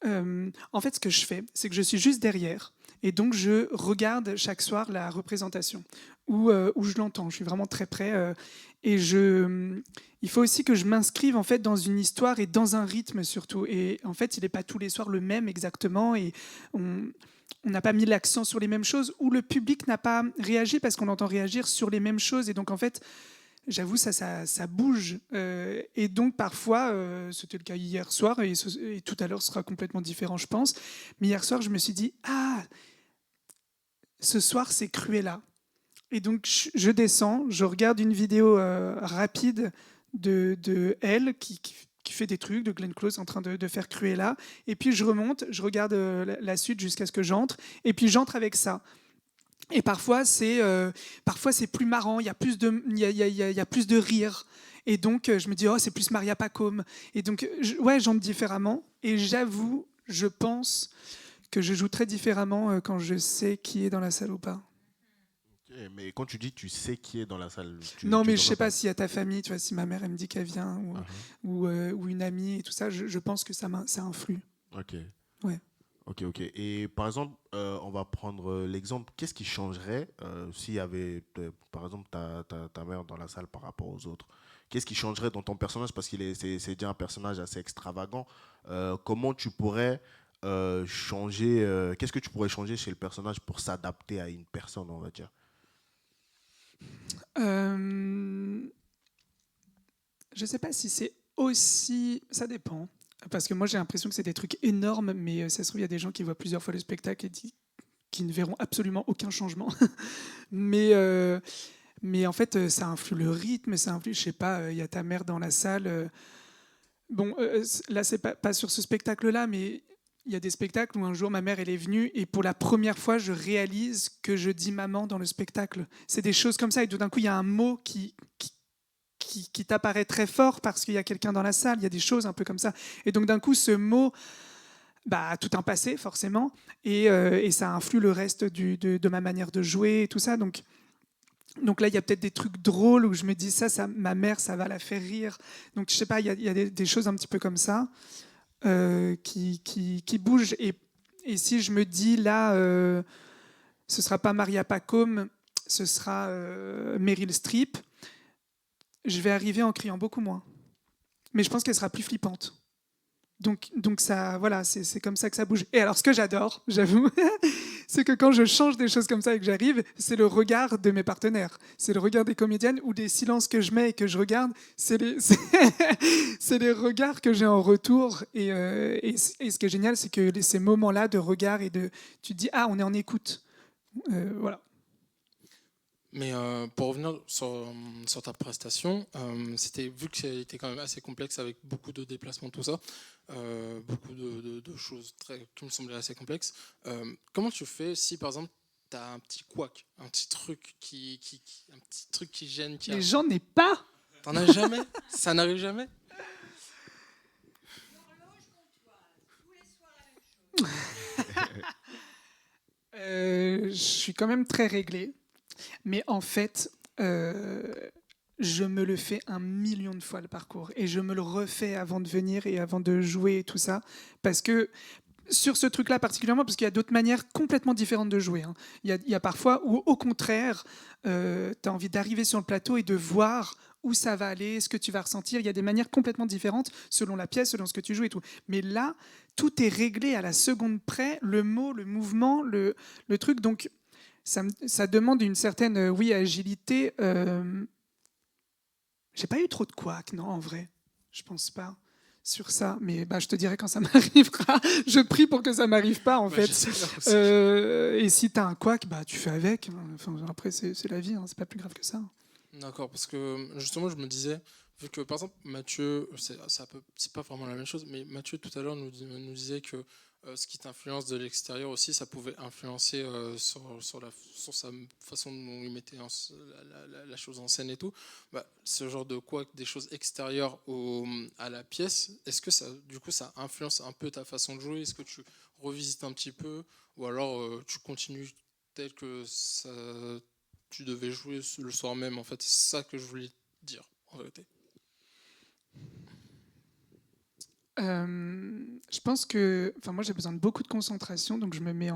En fait, ce que je fais, c'est que je suis juste derrière. Et donc, je regarde chaque soir la représentation où je l'entends. Je suis vraiment très près. Il faut aussi que je m'inscrive en fait dans une histoire et dans un rythme surtout. Et en fait, il n'est pas tous les soirs le même exactement. Et on n'a pas mis l'accent sur les mêmes choses ou le public n'a pas réagi parce qu'on entend réagir sur les mêmes choses. Et donc, en fait, j'avoue, ça bouge. Et donc, parfois, c'était le cas hier soir, et tout à l'heure sera complètement différent, je pense. Mais hier soir, je me suis dit, ah, ce soir, c'est Cruella. Et donc, je descends, je regarde une vidéo rapide de elle qui fait des trucs, de Glenn Close en train de faire Cruella. Et puis, je remonte, je regarde la suite jusqu'à ce que j'entre. Et puis, j'entre avec ça. Et parfois c'est plus marrant, il y a plus de rire. Et donc je me dis oh c'est plus Maria Pacôme. Et donc ouais, j'entre différemment. Et j'avoue, je pense que je joue très différemment quand je sais qui est dans la salle ou pas. Okay, mais quand tu dis tu sais qui est dans la salle, non mais tu je sais pas s'il y a ta famille, tu vois, si ma mère elle me dit qu'elle vient ou une amie et tout ça, je pense que ça influe. Ok. Ouais. Ok. Et par exemple, on va prendre l'exemple. Qu'est-ce qui changerait s'il y avait, par exemple, ta mère dans la salle par rapport aux autres? Qu'est-ce qui changerait dans ton personnage? Parce c'est déjà un personnage assez extravagant. Comment tu pourrais changer qu'est-ce que tu pourrais changer chez le personnage pour s'adapter à une personne, on va dire? Je sais pas si c'est aussi... Ça dépend. Parce que moi, j'ai l'impression que c'est des trucs énormes, mais ça se trouve, il y a des gens qui voient plusieurs fois le spectacle et qui ne verront absolument aucun changement. mais en fait, ça influe le rythme, ça influe, je sais pas, il y a ta mère dans la salle. Là, c'est pas sur ce spectacle-là, mais il y a des spectacles où un jour, ma mère, elle est venue et pour la première fois, je réalise que je dis maman dans le spectacle. C'est des choses comme ça et tout d'un coup, il y a un mot qui t'apparaît très fort parce qu'il y a quelqu'un dans la salle, il y a des choses un peu comme ça. Et donc d'un coup, ce mot a tout un passé forcément, et ça influe le reste de ma manière de jouer et tout ça. Donc là, il y a peut-être des trucs drôles où je me dis ça ma mère, ça va la faire rire. Donc je sais pas, il y a des choses un petit peu comme ça qui bougent. Et si je me dis là, ce sera pas Maria Pacôme, ce sera Meryl Streep, je vais arriver en criant beaucoup moins. Mais je pense qu'elle sera plus flippante. Donc ça, voilà, c'est comme ça que ça bouge. Et alors, ce que j'adore, j'avoue, c'est que quand je change des choses comme ça et que j'arrive, c'est le regard de mes partenaires. C'est le regard des comédiennes ou des silences que je mets et que je regarde. C'est les regards que j'ai en retour. Et ce qui est génial, c'est que ces moments-là de regard tu te dis, ah, on est en écoute. Voilà. Mais pour revenir sur ta prestation, vu que c'était quand même assez complexe avec beaucoup de déplacements, tout ça, beaucoup de choses qui me semblaient assez complexes, comment tu fais si par exemple tu as un petit couac, un petit truc qui gêne Mais j'en ai pas. T'en as jamais? Ça n'arrive jamais? Je suis quand même très réglé. Mais en fait, je me le fais 1 million de fois le parcours. Et je me le refais avant de venir et avant de jouer et tout ça. Parce que sur ce truc-là particulièrement, parce qu'il y a d'autres manières complètement différentes de jouer. Il y a parfois où, au contraire, tu as envie d'arriver sur le plateau et de voir où ça va aller, ce que tu vas ressentir. Il y a des manières complètement différentes selon la pièce, selon ce que tu joues et tout. Mais là, tout est réglé à la seconde près. Le mot, le mouvement, le truc. Donc, ça demande une certaine agilité. J'ai pas eu trop de couacs, non, en vrai. Je pense pas sur ça. Mais je te dirai quand ça m'arrivera. Je prie pour que ça m'arrive pas, en fait. Et si tu as un couac, tu fais avec. Enfin, après, c'est la vie, c'est pas plus grave que ça. D'accord, parce que justement, je me disais, vu que par exemple, Mathieu, c'est pas vraiment la même chose, mais Mathieu tout à l'heure nous disait que ce qui t'influence de l'extérieur aussi, ça pouvait influencer sur sa façon dont il mettait la chose en scène et tout. Bah, ce genre de quoi, des choses extérieures à la pièce, est-ce que ça, du coup, ça influence un peu ta façon de jouer? Est-ce que tu revisites un petit peu, ou alors tu continues tel que ça tu devais jouer le soir même, en fait. C'est ça que je voulais dire, en vérité. Je pense que, enfin moi j'ai besoin de beaucoup de concentration, donc je me mets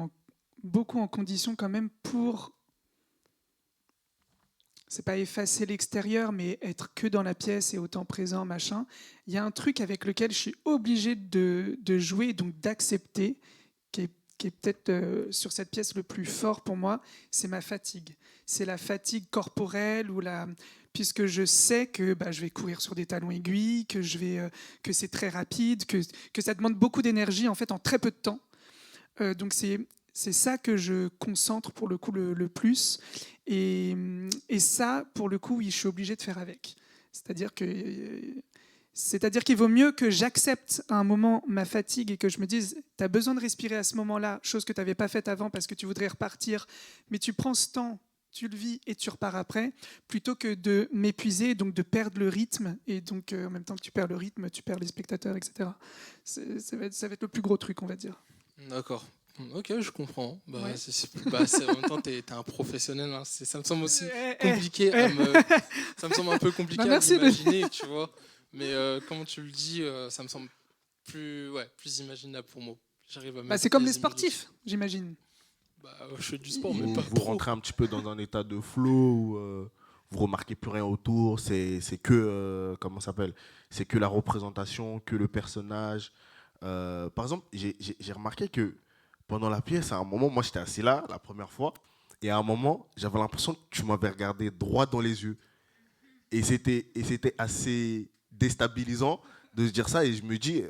beaucoup en condition quand même pour, c'est pas effacer l'extérieur, mais être que dans la pièce et autant présent, machin. Il y a un truc avec lequel je suis obligé de jouer, donc d'accepter, qui est peut-être sur cette pièce le plus fort pour moi, c'est ma fatigue. C'est la fatigue corporelle puisque je sais que je vais courir sur des talons aiguilles, que c'est très rapide, que ça demande beaucoup d'énergie en fait en très peu de temps. Donc c'est ça que je concentre pour le coup le plus. Et ça, pour le coup, oui, je suis obligé de faire avec. C'est-à-dire qu'il vaut mieux que j'accepte à un moment ma fatigue et que je me dise, tu as besoin de respirer à ce moment-là, chose que tu n'avais pas faite avant parce que tu voudrais repartir, mais tu prends ce temps, tu le vis et tu repars après, plutôt que de m'épuiser, donc de perdre le rythme, et donc en même temps que tu perds le rythme, tu perds les spectateurs, etc. Ça va être le plus gros truc, on va dire. D'accord. Ok, je comprends. Ouais. En même temps, t'es un professionnel. Hein. Ça me semble aussi compliqué ça me semble un peu compliqué à imaginer, tu vois. Mais comme tu le dis, ça me semble plus imaginable pour moi. J'arrive à c'est comme les sportifs, j'imagine. Je fais du sport, mais Vous, pas vous trop. rentrez un petit peu dans un état de flow où vous remarquez plus rien autour, c'est que, comment ça s'appelle? C'est que la représentation, que le personnage. Par exemple, j'ai remarqué que pendant la pièce, à un moment, moi j'étais assis là la première fois, et à un moment, j'avais l'impression que tu m'avais regardé droit dans les yeux. Et c'était assez déstabilisant de se dire ça, et je me dis,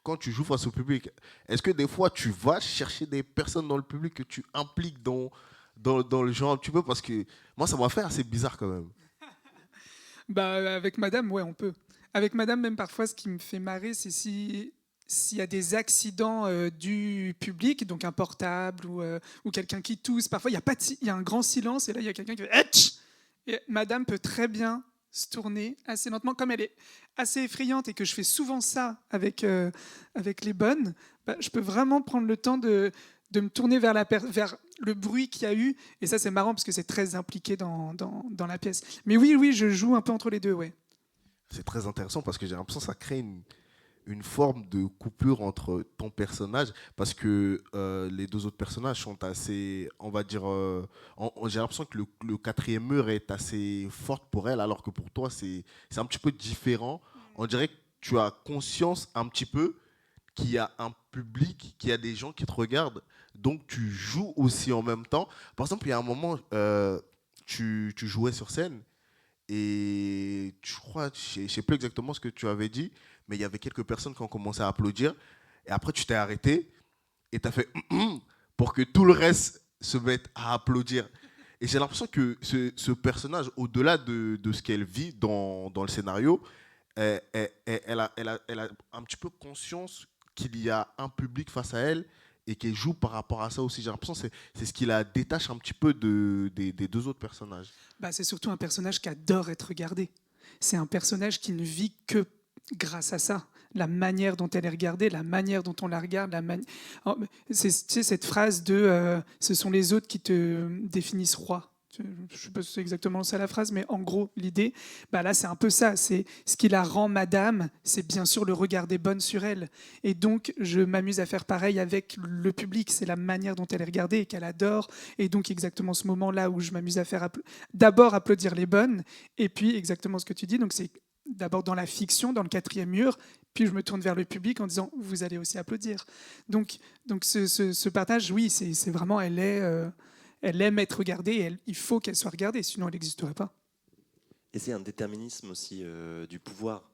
quand tu joues face au public, est-ce que des fois tu vas chercher des personnes dans le public que tu impliques dans le genre un petit peu? Parce que moi, ça m'a fait assez bizarre quand même. Avec madame, ouais, on peut. Avec madame, même parfois, ce qui me fait marrer, c'est s'il y a des accidents du public, donc un portable ou quelqu'un qui tousse. Parfois, il y a un grand silence et là, il y a quelqu'un qui fait Etch! Et madame peut très bien se tourner assez lentement. Comme elle est assez effrayante et que je fais souvent ça avec les bonnes, je peux vraiment prendre le temps de me tourner vers le bruit qu'il y a eu. Et ça, c'est marrant parce que c'est très impliqué dans la pièce. Mais oui, je joue un peu entre les deux, ouais. C'est très intéressant parce que j'ai l'impression que ça crée une forme de coupure entre ton personnage, parce que les deux autres personnages sont assez, on va dire, j'ai l'impression que le quatrième mur est assez fort pour elle, alors que pour toi, c'est un petit peu différent. On dirait que tu as conscience un petit peu qu'il y a un public, qu'il y a des gens qui te regardent, donc tu joues aussi en même temps. Par exemple, il y a un moment, tu jouais sur scène, et je crois, je ne sais plus exactement ce que tu avais dit, mais il y avait quelques personnes qui ont commencé à applaudir. Et après, tu t'es arrêté et tu as fait pour que tout le reste se mette à applaudir. Et j'ai l'impression que ce personnage, au-delà de ce qu'elle vit dans le scénario, elle a un petit peu conscience qu'il y a un public face à elle et qu'elle joue par rapport à ça aussi. J'ai l'impression que c'est ce qui la détache un petit peu des deux autres personnages. C'est surtout un personnage qui adore être regardé. C'est un personnage qui ne vit que grâce à ça. La manière dont elle est regardée, la manière dont on la regarde. C'est cette phrase de ce sont les autres qui te définissent roi. Je ne sais pas si c'est exactement ça la phrase, mais en gros, l'idée, là, c'est un peu ça. C'est ce qui la rend madame, c'est bien sûr le regard des bonnes sur elle. Et donc, je m'amuse à faire pareil avec le public. C'est la manière dont elle est regardée et qu'elle adore. Et donc, exactement ce moment-là où je m'amuse à faire d'abord applaudir les bonnes, et puis exactement ce que tu dis. Donc, c'est d'abord dans la fiction, dans le quatrième mur, puis je me tourne vers le public en disant, vous allez aussi applaudir. Donc ce partage, oui, c'est vraiment, elle aime être regardée, et il faut qu'elle soit regardée, sinon elle n'existerait pas. Et c'est un déterminisme aussi du pouvoir.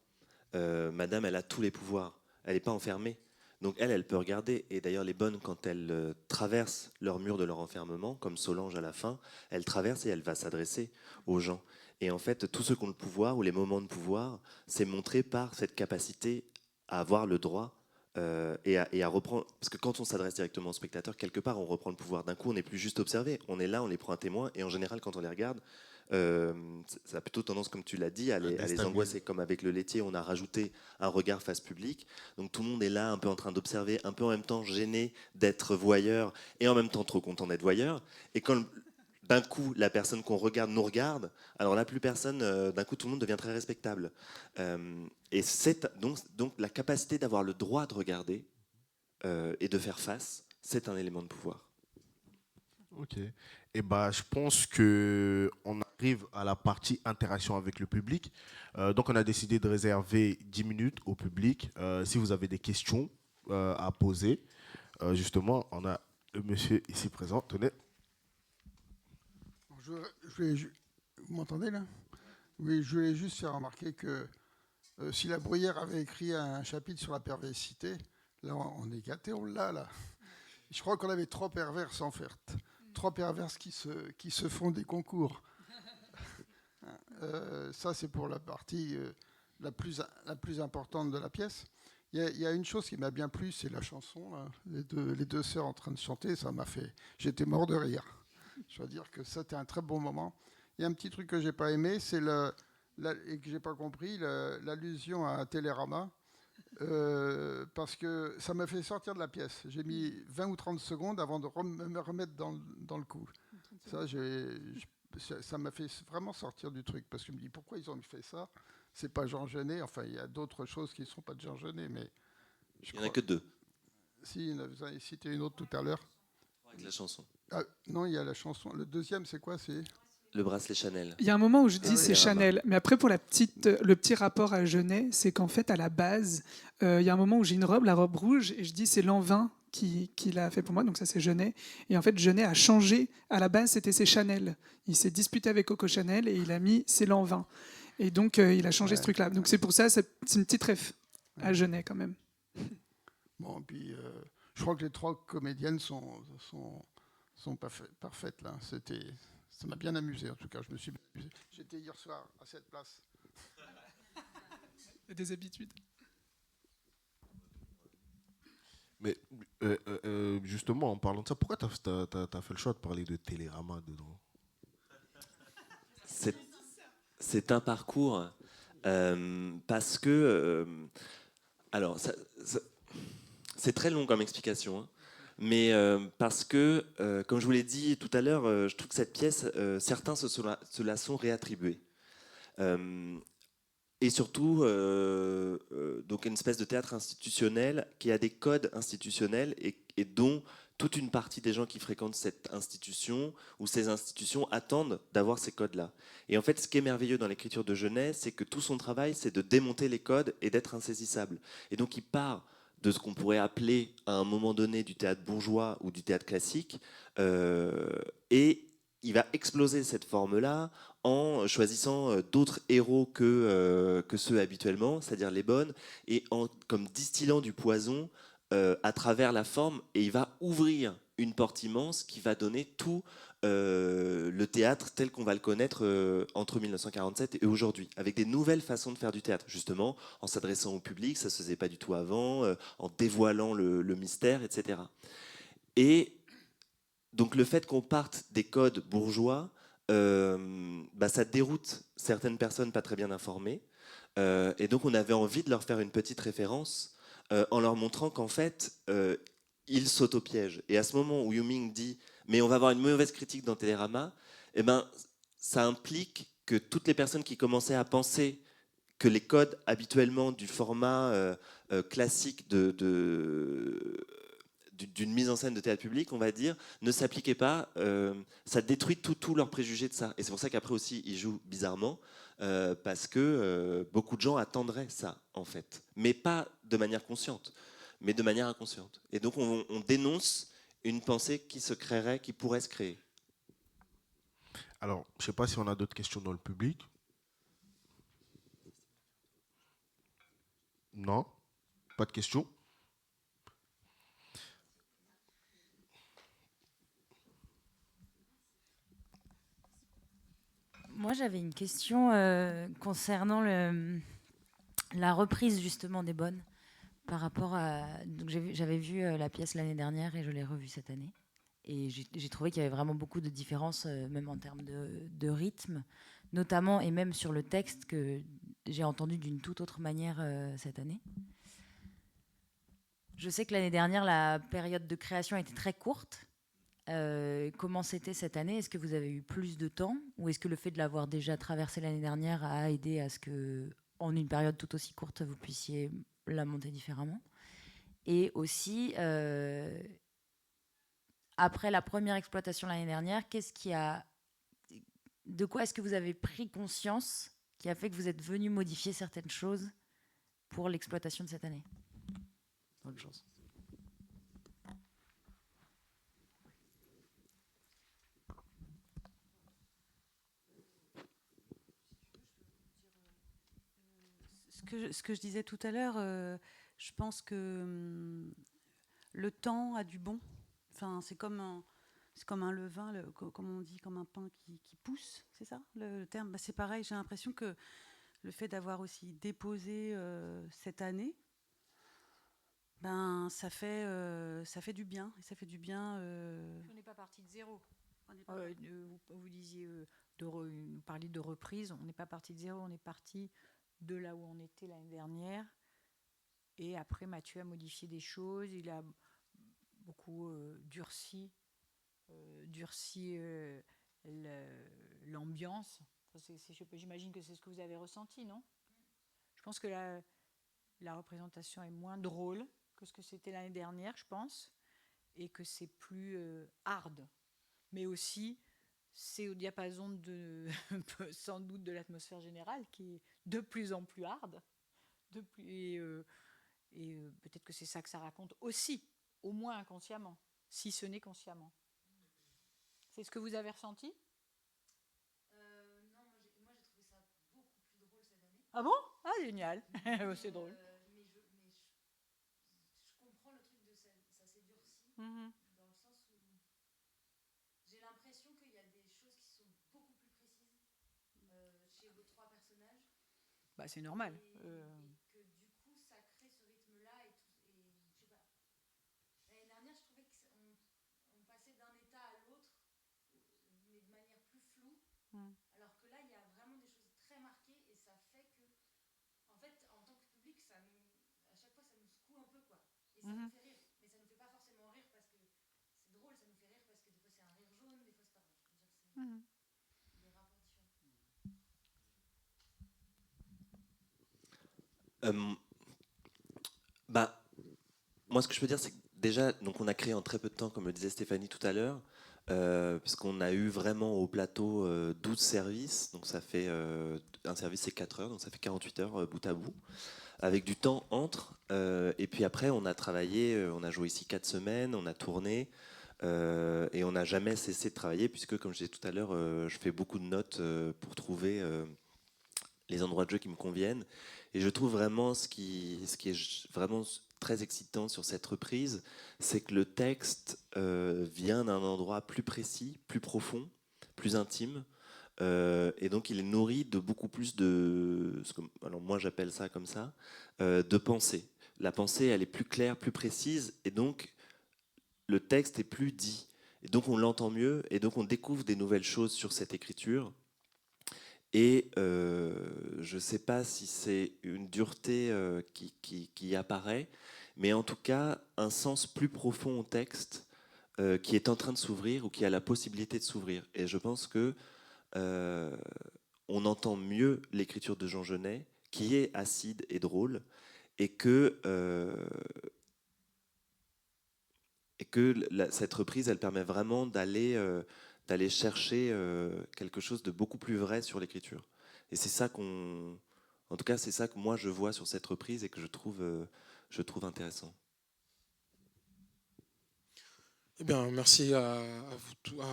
Madame, elle a tous les pouvoirs. Elle n'est pas enfermée. Donc elle peut regarder. Et d'ailleurs, les bonnes, quand elles traversent leur mur de leur enfermement, comme Solange à la fin, elle traverse et elle va s'adresser aux gens. Et en fait, tous ceux qui ont le pouvoir ou les moments de pouvoir, c'est montré par cette capacité à avoir le droit et à reprendre. Parce que quand on s'adresse directement aux spectateurs, quelque part, on reprend le pouvoir. D'un coup, on n'est plus juste observé. On est là, on les prend à témoin. Et en général, quand on les regarde, ça a plutôt tendance, comme tu l'as dit, à les angoisser. Comme avec le laitier, on a rajouté un regard face public. Donc tout le monde est là, un peu en train d'observer, un peu en même temps gêné d'être voyeur et en même temps trop content d'être voyeur. Et quand d'un coup, la personne qu'on regarde nous regarde, alors là, plus personne, d'un coup, tout le monde devient très respectable. Et c'est donc la capacité d'avoir le droit de regarder et de faire face, c'est un élément de pouvoir. Ok. Et bah, je pense que on arrive à la partie interaction avec le public. Donc, on a décidé de réserver 10 minutes au public. Si vous avez des questions à poser, justement, on a le monsieur ici présent. Tenez. Vous m'entendez là? Oui, je voulais juste faire remarquer que si la Bruyère avait écrit un chapitre sur la perversité, là on est gâté, on l'a là. Je crois qu'on avait 3 perverses en fait. 3 perverses qui se font des concours. Ça c'est pour la partie la plus importante de la pièce. Il y a une chose qui m'a bien plu, c'est la chanson. Là. Les deux sœurs en train de chanter, ça m'a fait... J'étais mort de rire. Je dois dire que c'était un très bon moment. Il y a un petit truc que j'ai pas aimé, c'est et que j'ai pas compris, l'allusion à Télérama, parce que ça m'a fait sortir de la pièce. J'ai mis 20 ou 30 secondes avant de me remettre dans le coup. Ça m'a fait vraiment sortir du truc, parce que je me dis pourquoi ils ont fait ça. C'est pas Jean Genet. Enfin, il y a d'autres choses qui ne sont pas de Jean Genet, mais Il n'y en a que 2. Si, vous avez cité une autre tout à l'heure. Avec la chanson. Ah, non, il y a la chanson. Le deuxième, c'est quoi? C'est Le bracelet Chanel. Il y a un moment où je dis oui, c'est Chanel, mais après pour le petit rapport à Genet, c'est qu'en fait à la base, il y a un moment où j'ai une robe, la robe rouge, et je dis c'est Lanvin qui l'a fait pour moi, donc ça c'est Genet. Et en fait Genet a changé, à la base c'était c'est Chanel. Il s'est disputé avec Coco Chanel et il a mis c'est Lanvin. Et donc il a changé ce truc-là. Donc c'est pour ça, c'est une petite ref à Genet quand même. bon, puis je crois que les 3 comédiennes sont parfaites là. Ça m'a bien amusé en tout cas. Je me suis amusé. J'étais hier soir à cette place. Des habitudes. Mais justement, en parlant de ça, pourquoi tu as fait le choix de parler de Télérama dedans? C'est un parcours parce que... alors, c'est très long comme explication, hein, mais parce que, comme je vous l'ai dit tout à l'heure, je trouve que cette pièce, certains se la sont réattribués. Et surtout, donc une espèce de théâtre institutionnel qui a des codes institutionnels et dont toute une partie des gens qui fréquentent cette institution ou ces institutions attendent d'avoir ces codes-là. Et en fait, ce qui est merveilleux dans l'écriture de Genet, c'est que tout son travail, c'est de démonter les codes et d'être insaisissable. Et donc, il part de ce qu'on pourrait appeler à un moment donné du théâtre bourgeois ou du théâtre classique, et il va exploser cette forme-là en choisissant d'autres héros que ceux habituellement, c'est-à-dire les bonnes, et comme distillant du poison à travers la forme, et il va ouvrir une porte immense qui va donner tout le théâtre tel qu'on va le connaître entre 1947 et aujourd'hui, avec des nouvelles façons de faire du théâtre, justement, en s'adressant au public, ça ne se faisait pas du tout avant, en dévoilant le mystère, etc. Et donc le fait qu'on parte des codes bourgeois, ça déroute certaines personnes pas très bien informées. Et donc on avait envie de leur faire une petite référence en leur montrant qu'en fait, ils s'autopiègent. Et à ce moment où Yu Ming dit « mais on va avoir une mauvaise critique dans Télérama », eh ben, ça implique que toutes les personnes qui commençaient à penser que les codes habituellement du format classique d'une mise en scène de théâtre public, on va dire, ne s'appliquait pas. Ça détruit tous leurs préjugés de ça. Et c'est pour ça qu'après aussi, ils jouent bizarrement, parce que beaucoup de gens attendraient ça, en fait. Mais pas de manière consciente, mais de manière inconsciente. Et donc, on dénonce une pensée qui se créerait, qui pourrait se créer. Alors, je ne sais pas si on a d'autres questions dans le public. Non? Pas de questions? Moi, j'avais une question concernant la reprise justement des bonnes par rapport à. Donc, j'avais vu la pièce l'année dernière et je l'ai revue cette année. Et j'ai trouvé qu'il y avait vraiment beaucoup de différences, même en termes de rythme, notamment et même sur le texte que j'ai entendu d'une toute autre manière cette année. Je sais que l'année dernière, la période de création était très courte. Comment c'était cette année? Est-ce que vous avez eu plus de temps? Ou est-ce que le fait de l'avoir déjà traversé l'année dernière a aidé à ce que, en une période tout aussi courte, vous puissiez la monter différemment? Et aussi, après la première exploitation l'année dernière, de quoi est-ce que vous avez pris conscience qui a fait que vous êtes venu modifier certaines choses pour l'exploitation de cette année? Bonne chance. Ce que je disais tout à l'heure, je pense que le temps a du bon. Enfin, c'est comme un levain, comme on dit, comme un pain qui pousse, c'est ça le terme? C'est pareil, j'ai l'impression que le fait d'avoir aussi déposé cette année, ça fait du bien. Et ça fait du bien. On n'est pas parti de zéro. Vous disiez, vous parliez de reprise, on n'est pas parti de zéro, on est parti de là où on était l'année dernière. Et après, Mathieu a modifié des choses, il a beaucoup durci l'ambiance. J'imagine que c'est ce que vous avez ressenti, non? Je pense que la représentation est moins drôle que ce que c'était l'année dernière, je pense, et que c'est plus hard. Mais aussi, c'est au diapason sans doute de l'atmosphère générale qui est de plus en plus hard. Et peut-être que c'est ça que ça raconte aussi, au moins inconsciemment, si ce n'est consciemment. C'est ce que vous avez ressenti? Non, moi j'ai trouvé ça beaucoup plus drôle cette année. Ah bon? Ah, génial. C'est drôle. Mais je comprends le truc de ça s'est durci, Mm-hmm. dans le sens où j'ai l'impression qu'il y a des choses qui sont beaucoup plus précises chez vos trois personnages. Bah, c'est normal. Et que du coup, ça crée ce rythme-là. Et je sais pas. L'année dernière, je trouvais qu'on passait d'un état à l'autre, mais de manière plus floue. Alors que là, il y a vraiment des choses très marquées et ça fait que, en fait, en tant que public, à chaque fois, ça nous secoue un peu, quoi. Et ça nous fait rire. Mais ça nous fait pas forcément rire parce que c'est drôle, ça nous fait rire parce que des fois c'est un rire jaune, des fois c'est pas. Je veux dire, c'est des rapports différents. Moi, ce que je peux dire, c'est que déjà, donc on a créé en très peu de temps, comme le disait Stéphanie tout à l'heure, puisqu'on a eu vraiment au plateau 12 services, donc ça fait un service c'est 4 heures, donc ça fait 48 heures bout à bout, avec du temps entre, et puis après on a travaillé, on a joué ici 4 semaines, on a tourné, et on n'a jamais cessé de travailler, puisque comme je disais tout à l'heure, je fais beaucoup de notes pour trouver les endroits de jeu qui me conviennent, et je trouve vraiment ce qui est vraiment très excitant sur cette reprise, c'est que le texte vient d'un endroit plus précis, plus profond, plus intime, et donc il est nourri de beaucoup plus de, alors moi j'appelle ça comme ça, de pensée. La pensée, elle est plus claire, plus précise, et donc le texte est plus dit. Et donc on l'entend mieux, et donc on découvre des nouvelles choses sur cette écriture. Et je ne sais pas si c'est une dureté qui apparaît, mais en tout cas un sens plus profond au texte qui est en train de s'ouvrir ou qui a la possibilité de s'ouvrir. Et je pense que on entend mieux l'écriture de Jean Genet, qui est acide et drôle, et que cette reprise, elle permet vraiment d'aller chercher quelque chose de beaucoup plus vrai sur l'écriture. Et c'est ça en tout cas, c'est ça que moi je vois sur cette reprise et que je trouve intéressant. Eh bien, merci à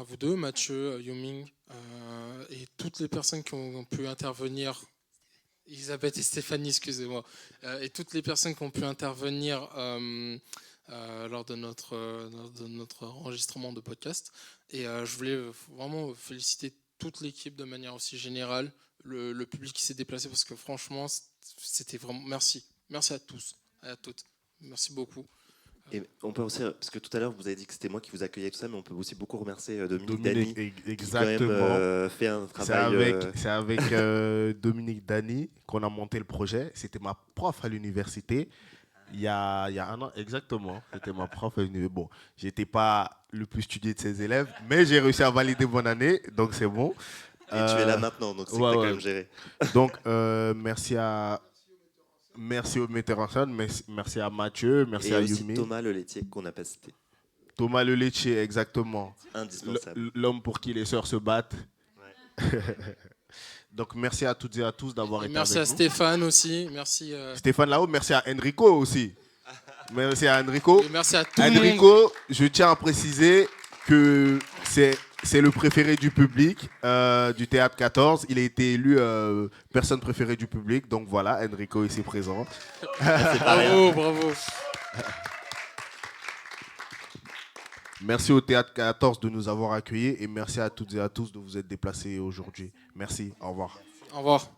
vous deux, Mathieu, Yuming, et toutes les personnes qui ont pu intervenir, Elisabeth et Stéphanie, excusez-moi, et toutes les personnes qui ont pu intervenir lors de notre enregistrement de podcast. Et je voulais vraiment féliciter toute l'équipe de manière aussi générale, le public qui s'est déplacé, parce que franchement, c'était vraiment... Merci. Merci à tous et à toutes. Merci beaucoup. Et on peut aussi, parce que tout à l'heure vous avez dit que c'était moi qui vous accueillais tout ça, mais on peut aussi beaucoup remercier Dominique Dany, exactement. qui quand même fait un travail. C'est avec Dominique Dany qu'on a monté le projet. C'était ma prof à l'université. Il y a un an, exactement. C'était ma prof à l'université. Bon, j'étais pas le plus studié de ses élèves, mais j'ai réussi à valider mon année, donc c'est bon. Et tu es là maintenant, donc c'est que t'as quand même géré. Donc, merci aux metteurs en scène, merci à Mathieu, merci à Yumi. Et Thomas Lelaitier qu'on n'a pas cité. Thomas Lelaitier, exactement. Indispensable. L'homme pour qui les sœurs se battent. Ouais. Donc, merci à toutes et à tous d'avoir été avec nous. Merci à Stéphane aussi. Merci, Stéphane là-haut, merci à Enrico aussi. Merci à Enrico. Et merci à tout le monde. Je tiens à préciser que c'est le préféré du public du Théâtre 14. Il a été élu personne préférée du public. Donc voilà, Enrico ici présent. Bravo, bravo. Merci au Théâtre 14 de nous avoir accueillis et merci à toutes et à tous de vous être déplacés aujourd'hui. Merci, au revoir. Au revoir.